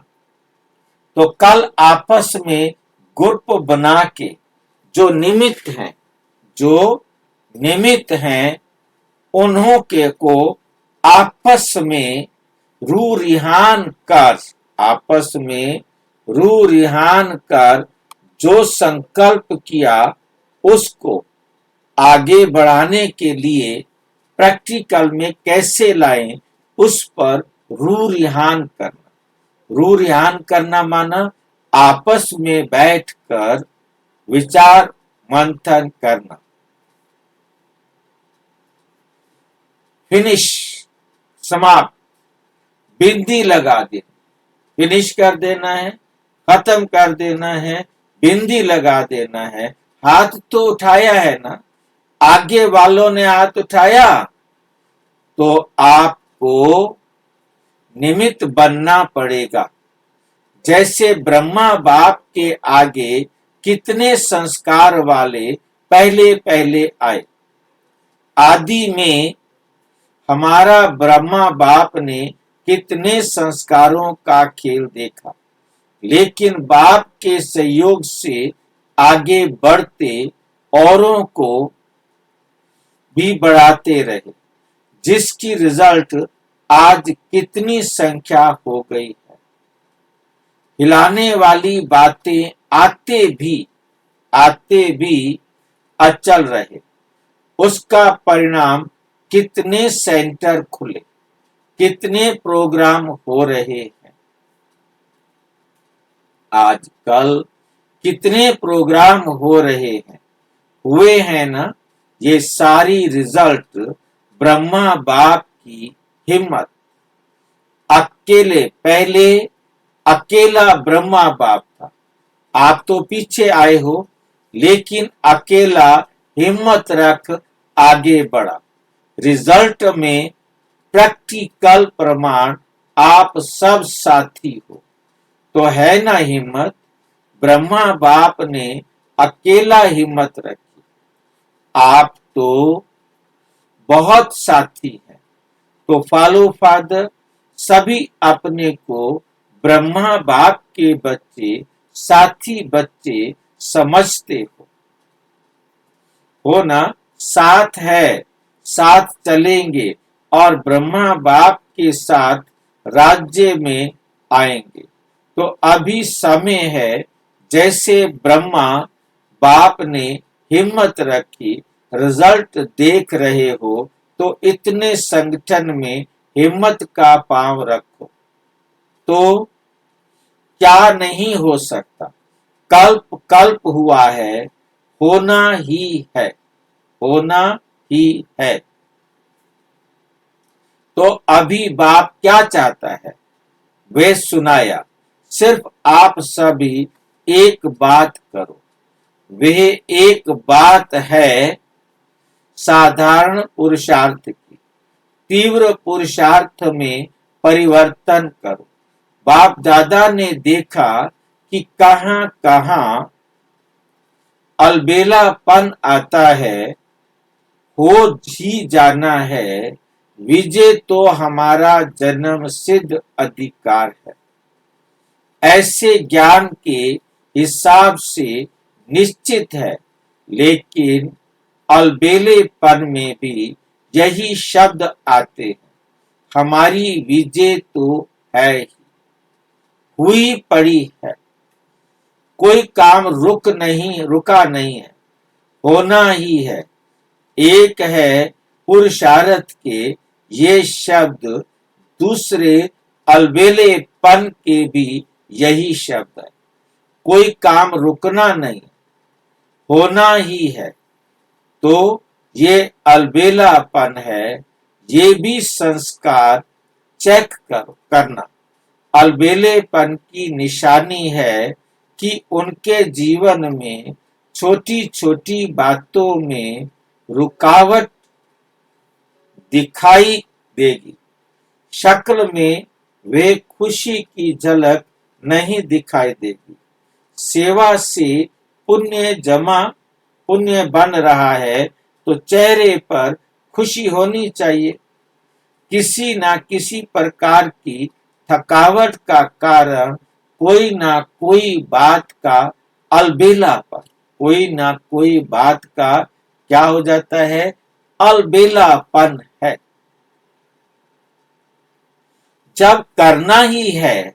तो कल आपस में ग्रुप बना के जो निमित्त हैं, उन्हों के को आपस में रू रिहान कर जो संकल्प किया उसको आगे बढ़ाने के लिए प्रैक्टिकल में कैसे लाएं, उस पर रू रिहान करना माना आपस में बैठकर विचार मंथन करना। फिनिश, समाप्त, बिंदी लगा देना, फिनिश कर देना है, खत्म कर देना है, बिंदी लगा देना है। हाथ तो उठाया है ना, आगे वालों ने हाथ उठाया, तो आपको निमित्त बनना पड़ेगा। जैसे ब्रह्मा बाप के आगे कितने संस्कार वाले पहले पहले आए। आदि में हमारा ब्रह्मा बाप ने कितने संस्कारों का खेल देखा, लेकिन बाप के सहयोग से आगे बढ़ते औरों को भी बढ़ाते रहे, जिसकी रिजल्ट आज कितनी संख्या हो गई है। हिलाने वाली बातें आते भी अचल रहे, उसका परिणाम कितने सेंटर खुले, कितने प्रोग्राम हो रहे हैं। आजकल कितने प्रोग्राम हो रहे हैं, हुए हैं ना। ये सारी रिजल्ट ब्रह्मा बाप की हिम्मत। पहले अकेला ब्रह्मा बाप था, आप तो पीछे आए हो, लेकिन अकेला हिम्मत रख आगे बढ़ा। रिजल्ट में प्रैक्टिकल प्रमाण आप सब साथी हो, तो है ना हिम्मत। ब्रह्मा बाप ने अकेला हिम्मत रखी, आप तो बहुत साथी हैं। तो फॉलो फादर, सभी अपने को ब्रह्मा बाप के बच्चे, साथी बच्चे समझते हो ना? साथ है, साथ चलेंगे और ब्रह्मा बाप के साथ राज्य में आएंगे। तो अभी समय है, जैसे ब्रह्मा बाप ने हिम्मत रखी, रिजल्ट देख रहे हो, तो इतने संगठन में हिम्मत का पांव रखो, तो क्या नहीं हो सकता। कल्प कल्प हुआ है, होना ही है, होना ही है। तो अभी बाप क्या चाहता है, वे सुनाया। सिर्फ आप सभी एक बात करो। वह एक बात है साधारण पुरुषार्थ की। तीव्र पुरुषार्थ में परिवर्तन करो। बाप दादा ने देखा कि कहां कहां अलबेलापन आता है, हो ही जाना है। विजय तो हमारा जन्म सिद्ध अधिकार है। ऐसे ज्ञान के हिसाब से निश्चित है, लेकिन अलबेलेपन में भी यही शब्द आते हैं। हमारी विजय तो है ही, हुई पड़ी है। कोई काम रुका नहीं है, होना ही है। एक है पुरुषार्थ के ये शब्द, दूसरे अलबेलेपन के भी यही शब्द है। कोई काम रुकना नहीं, होना ही है। तो ये अलबेलापन है, ये भी संस्कार चेक करना। अलबेलेपन की निशानी है कि उनके जीवन में छोटी छोटी बातों में रुकावट दिखाई देगी। शक्ल में वे खुशी की झलक नहीं दिखाई देगी। सेवा से पुण्य बन रहा है, तो चेहरे पर खुशी होनी चाहिए। किसी ना किसी प्रकार की थकावट का कारण कोई ना कोई बात का अलबेलापन, कोई ना कोई बात का क्या हो जाता है, अलबेलापन है। जब करना ही है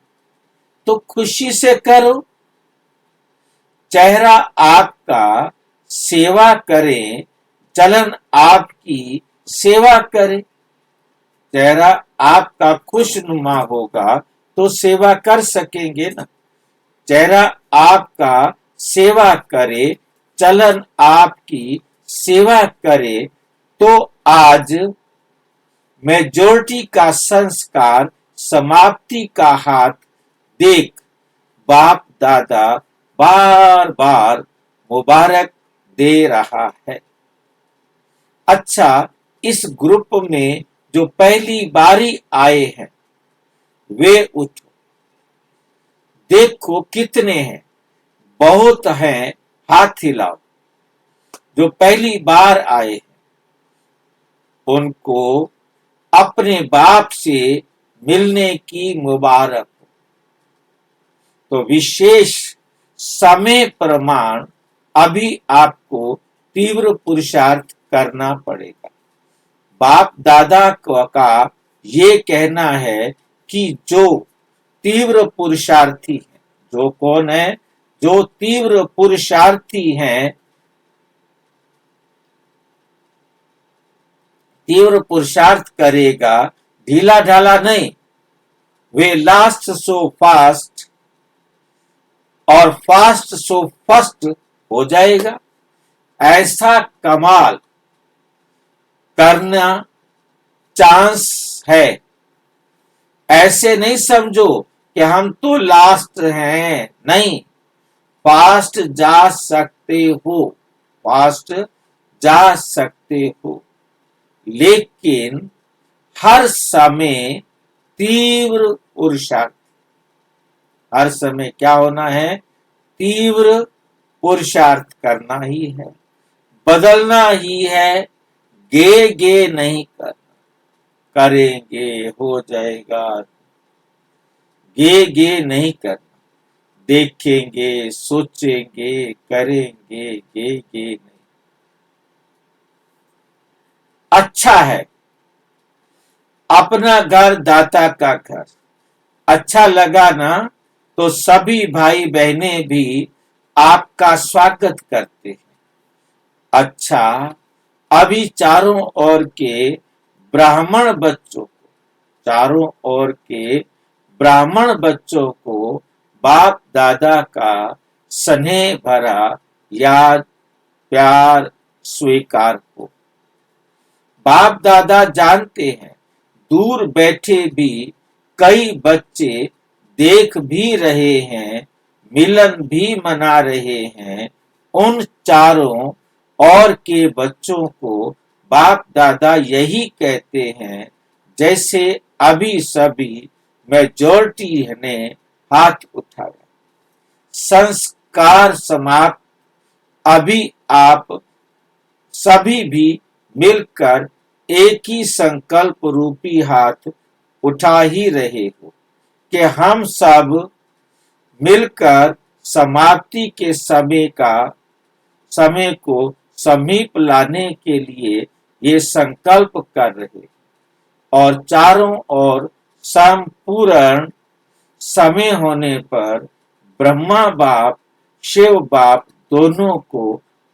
तो खुशी से करो। चेहरा आपका सेवा करे, चलन आपकी सेवा करे। चेहरा आपका खुशनुमा होगा तो सेवा कर सकेंगे ना। चेहरा आपका सेवा करे, चलन आपकी सेवा करे, तो आज मेजोरिटी का संस्कार समाप्ति का हाथ देख बाप दादा बार बार मुबारक दे रहा है। अच्छा, इस ग्रुप में जो पहली बारी आए हैं, वे उठो। देखो कितने हैं, बहुत हैं, हाथ हिलाओ। जो पहली बार आए हैं, उनको अपने बाप से मिलने की मुबारक हो। तो विशेष समय प्रमाण अभी आपको तीव्र पुरुषार्थ करना पड़ेगा। बाप दादा का ये कहना है कि जो तीव्र पुरुषार्थी है, जो कौन है, जो तीव्र पुरुषार्थी हैं, तीव्र पुरुषार्थ करेगा, ढीला ढाला नहीं। वे लास्ट सो फास्ट और फास्ट सो फर्स्ट हो जाएगा। ऐसा कमाल करना चांस है। ऐसे नहीं समझो कि हम तो लास्ट हैं, नहीं। फास्ट जा सकते हो, फास्ट जा सकते हो, लेकिन हर समय तीव्र पुरुषार्थ। हर समय क्या होना है, तीव्र पुरुषार्थ करना ही है, बदलना ही है, गे गे नहीं करना, करेंगे हो जाएगा। गे गे नहीं करना, देखेंगे सोचेंगे करेंगे, गे गे नहीं। अच्छा है अपना घर दाता का घर, अच्छा लगा ना, तो सभी भाई बहनें भी आपका स्वागत करते हैं। अच्छा, अभी चारों ओर के ब्राह्मण बच्चों को, चारों ओर के ब्राह्मण बच्चों को बाप दादा का स्नेह भरा याद प्यार स्वीकार हो। बाप दादा जानते हैं दूर बैठे भी कई बच्चे देख भी रहे हैं, मिलन भी मना रहे हैं। उन चारों और के बच्चों को बाप दादा यही कहते हैं जैसे अभी सभी मेजॉरिटी ने हाथ उठाया। संस्कार समाप्त। अभी आप सभी भी मिलकर एक ही संकल्प रूपी हाथ उठा ही रहे हो कि हम सब मिलकर समाप्ति के समय को समीप लाने के लिए ये संकल्प कर रहे, और चारों ओर संपूर्ण समय होने पर ब्रह्मा बाप शिव बाप दोनों को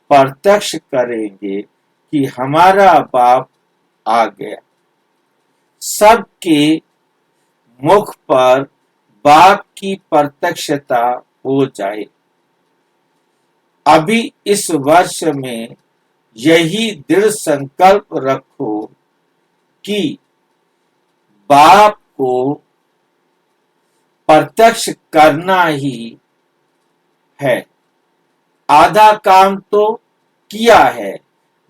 प्रत्यक्ष करेंगे कि हमारा बाप आ गया। सबके मुख पर बाप की प्रत्यक्षता हो जाए। अभी इस वर्ष में यही दृढ़ संकल्प रखो कि बाप को प्रत्यक्ष करना ही है। आधा काम तो किया है,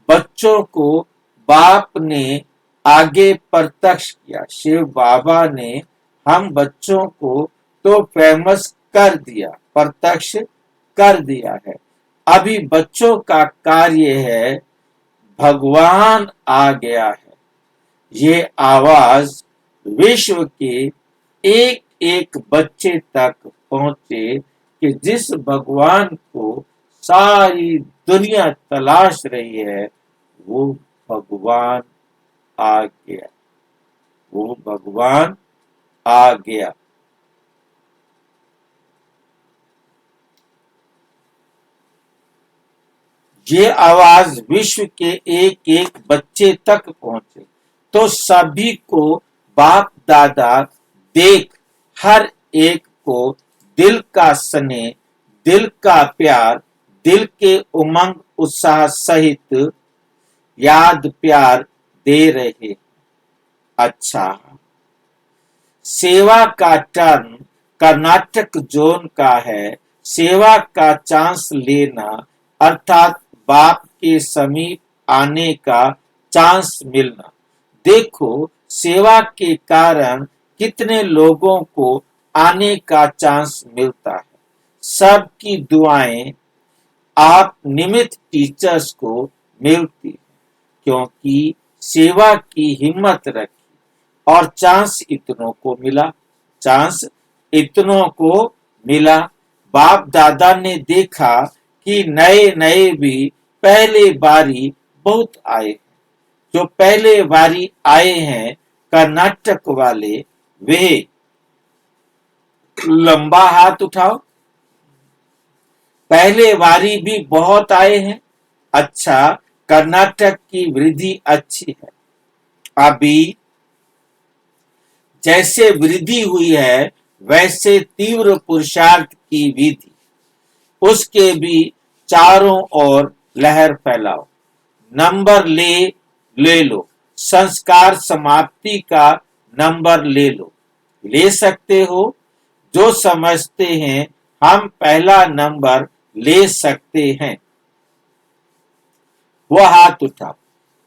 बच्चों को बाप ने आगे प्रत्यक्ष किया। शिव बाबा ने हम बच्चों को तो फेमस कर दिया, प्रत्यक्ष कर दिया है। अभी बच्चों का कार्य है भगवान आ गया है। ये आवाज विश्व के एक एक बच्चे तक पहुंचे कि जिस भगवान को सारी दुनिया तलाश रही है, वो भगवान आ गया, वो भगवान आ गया। ये आवाज विश्व के एक एक बच्चे तक पहुंचे तो सभी को बाप दादा देख हर एक को दिल का स्नेह, दिल का प्यार, दिल के उमंग उत्साह सहित याद प्यार दे रहे। अच्छा, सेवा का टर्न कर्नाटक जोन का है। सेवा का चांस लेना अर्थात बाप के समीप आने का चांस मिलना। देखो सेवा के कारण कितने लोगों को आने का चांस मिलता है। सबकी दुआएं आप निमित्त टीचर्स को मिलती है, क्योंकि सेवा की हिम्मत रखी और चांस इतनों को मिला, चांस इतनों को मिला। बाप दादा ने देखा कि नए नए भी पहले बारी बहुत आए हैं। जो पहले बारी आए हैं कर्नाटक वाले, वे लंबा हाथ उठाओ। पहले बारी भी बहुत आए हैं। अच्छा, कर्नाटक की वृद्धि अच्छी है। अभी जैसे वृद्धि हुई है वैसे तीव्र पुरुषार्थ की विधि, उसके भी चारों ओर लहर फैलाओ। नंबर ले लो, संस्कार समाप्ति का नंबर ले लो। ले सकते हो? जो समझते हैं हम पहला नंबर ले सकते हैं वो हाथ उठाओ।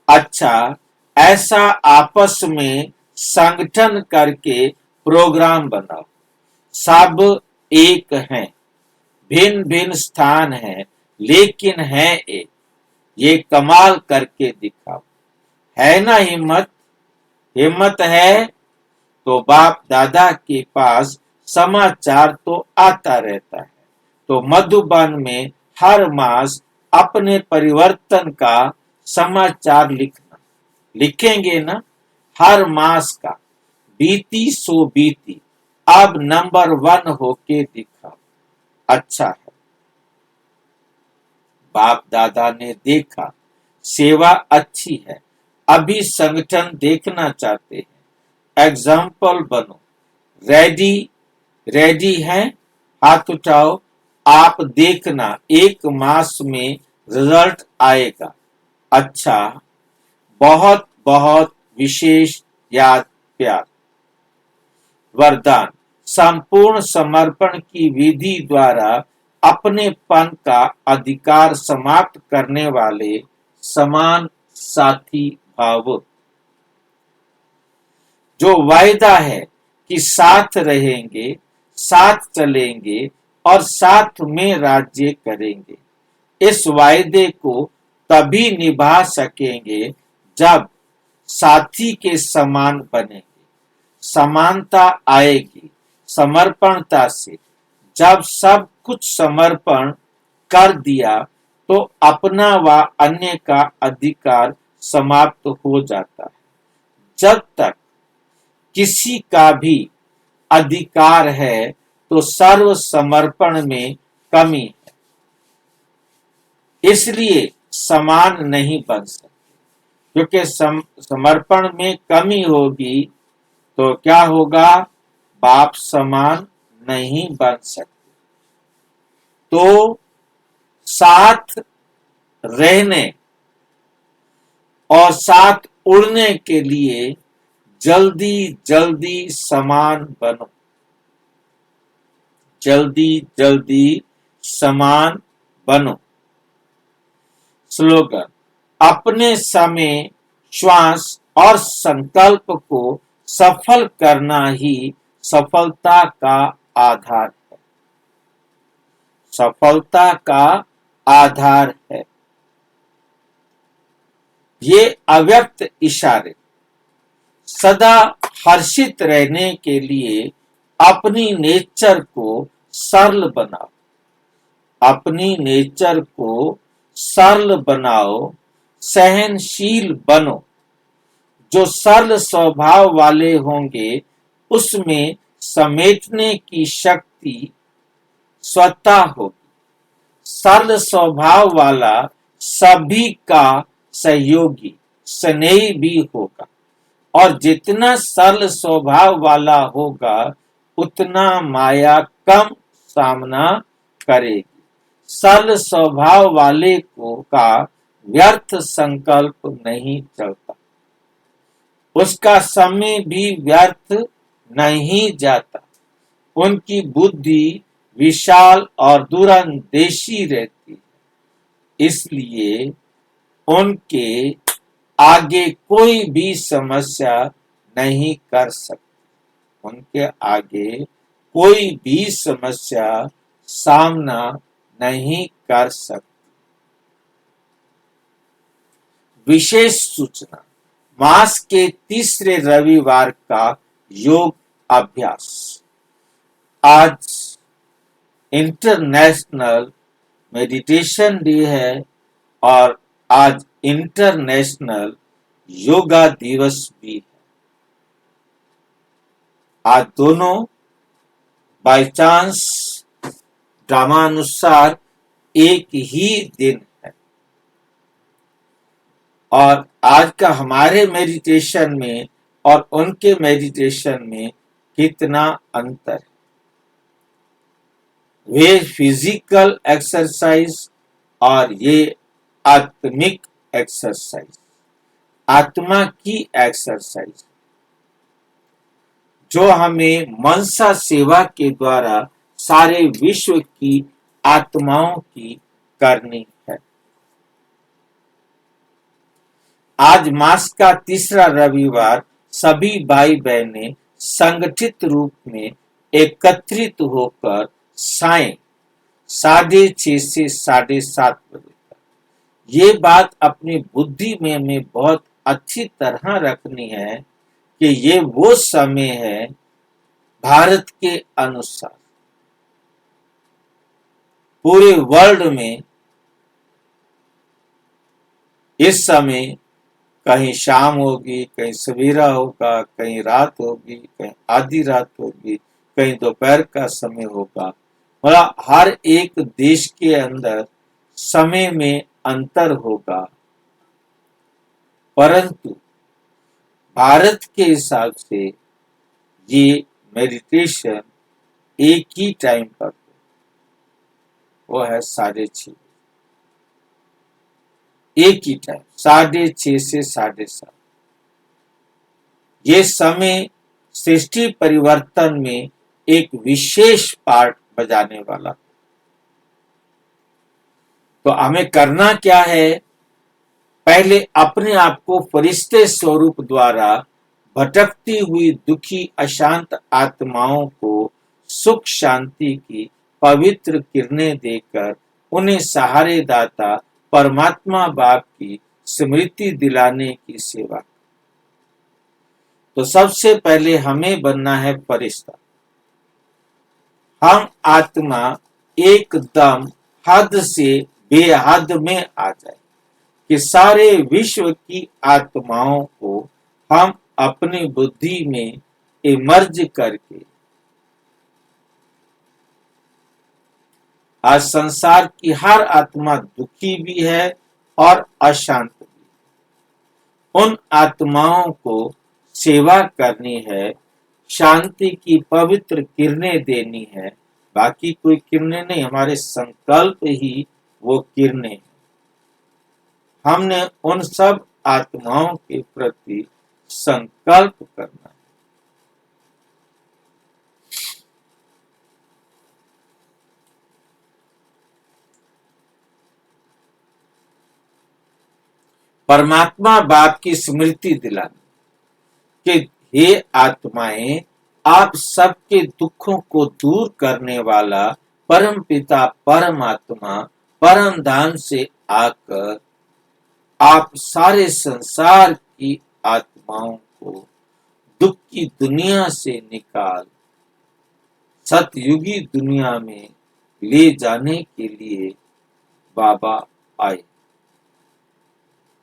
अच्छा, ऐसा आपस में संगठन करके प्रोग्राम बनाओ। सब एक हैं, भिन्न भिन्न स्थान हैं, लेकिन हैं एक। ये कमाल करके दिखाओ। है ना हिम्मत? हिम्मत है तो बाप दादा के पास समाचार तो आता रहता है। तो मधुबन में हर मास अपने परिवर्तन का समाचार लिखना, लिखेंगे ना? हर मास का बीती सो बीती, अब नंबर 1 होके दिखा। अच्छा है, बाप दादा ने देखा सेवा अच्छी है, अभी संगठन देखना चाहते हैं, एग्जाम्पल बनो। रेडी? रेडी है? हाथ उठाओ। आप देखना 1 मास में रिजल्ट आएगा। अच्छा, बहुत बहुत विशेष याद प्यार। वरदान, संपूर्ण समर्पण की विधि द्वारा अपनेपन का अधिकार समाप्त करने वाले समान साथी भाव। जो वायदा है कि साथ रहेंगे, साथ चलेंगे और साथ में राज्य करेंगे, इस वायदे को तभी निभा सकेंगे जब साथी के समान बनेंगे। समानता आएगी समर्पणता से। जब सब कुछ समर्पण कर दिया तो अपना व अन्य का अधिकार समाप्त हो जाता है। जब तक किसी का भी अधिकार है तो सर्व समर्पण में कमी है, इसलिए समान नहीं बन सकते। क्योंकि समर्पण में कमी होगी तो क्या होगा? बाप समान नहीं बन सकते। तो साथ रहने और साथ उड़ने के लिए जल्दी जल्दी समान बनो। जल्दी जल्दी समान बनो। स्लोगन, अपने समय, श्वास और संकल्प को सफल करना ही सफलता का आधार है। सफलता का आधार है। ये अव्यक्त इशारे सदा हर्षित रहने के लिए अपनी नेचर को सरल बनाओ। अपनी नेचर को सरल बनाओ, सहनशील बनो। जो सरल स्वभाव वाले होंगे उसमें समेटने की शक्ति स्वतः होगी। सरल स्वभाव वाला सभी का सहयोगी, स्नेही भी होगा और जितना सरल स्वभाव वाला होगा उतना माया कम सामना करेगी। सरल स्वभाव वाले का व्यर्थ संकल्प नहीं चलता, उसका समय भी व्यर्थ नहीं जाता। उनकी बुद्धि विशाल और दूरंदेशी रहती है, इसलिए उनके आगे कोई भी समस्या नहीं कर सकती। उनके आगे कोई भी समस्या सामना नहीं कर सकती। विशेष सूचना, मास के तीसरे रविवार का योग अभ्यास। आज इंटरनेशनल मेडिटेशन डे है और आज इंटरनेशनल योगा दिवस भी है। आज दोनों बाय चांस ड्रामानुसार एक ही दिन है और आज का हमारे मेडिटेशन में और उनके मेडिटेशन में कितना अंतर है। वे फिजिकल एक्सरसाइज और ये आत्मिक एक्सरसाइज, आत्मा की एक्सरसाइज, जो हमें मनसा सेवा के द्वारा सारे विश्व की आत्माओं की करनी है। आज मास का तीसरा रविवार सभी भाई बहनें संगठित रूप में एकत्रित होकर सायं 6:30 से 7:30 बजे तक ये बात अपनी बुद्धि में बहुत अच्छी तरह रखनी है कि ये वो समय है भारत के अनुसार। पूरे वर्ल्ड में इस समय कहीं शाम होगी, कहीं सवेरा होगा, कहीं रात होगी, कहीं आधी रात होगी, कहीं दोपहर का समय होगा। मतलब हर एक देश के अंदर समय में अंतर होगा, परंतु भारत के हिसाब से ये मेडिटेशन एक ही टाइम पर, वो है 6:30, एक ही टाइम 6:30 से 7:30। ये समय सृष्टि परिवर्तन में एक विशेष पार्ट बजाने वाला। तो हमें करना क्या है, पहले अपने आप को फरिश्ते स्वरूप द्वारा भटकती हुई दुखी अशांत आत्माओं को सुख शांति की पवित्र किरणें देकर उन्हें सहारे दाता परमात्मा बाप की स्मृति दिलाने की सेवा। तो सबसे पहले हमें बनना है फरिश्ता। हम आत्मा एकदम हद से बेहद में आ जाए कि सारे विश्व की आत्माओं को हम अपनी बुद्धि में इमर्ज करके, आज संसार की हर आत्मा दुखी भी है और अशांत भी। उन आत्माओं को सेवा करनी है, शांति की पवित्र किरणें देनी है। बाकी कोई किरणें नहीं, हमारे संकल्प ही वो किरणें हैं। हमने उन सब आत्माओं के प्रति संकल्प करना है। परमात्मा बाप की स्मृति दिलानी कि हे आत्माएं, आप सबके दुखों को दूर करने वाला परम पिता परमात्मा परम धाम से आकर आप सारे संसार की आत्माओं को दुख की दुनिया से निकाल सतयुगी दुनिया में ले जाने के लिए बाबा आए।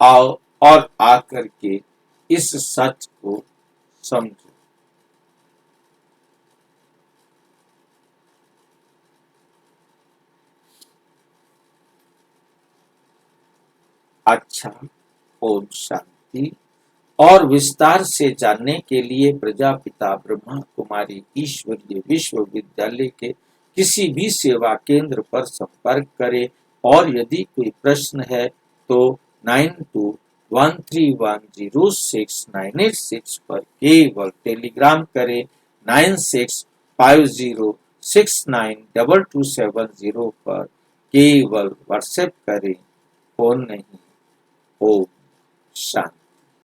आओ और आकर के इस सच को समझो। अच्छा, ओम शांति। और विस्तार से जानने के लिए प्रजापिता ब्रह्मा कुमारी ईश्वरीय विश्वविद्यालय के किसी भी सेवा केंद्र पर संपर्क करें। और यदि कोई प्रश्न है तो 9213106986 पर केवल टेलीग्राम करें। 9650692270 पर केवल व्हाट्सएप करें, फोन नहीं। ओम शांति।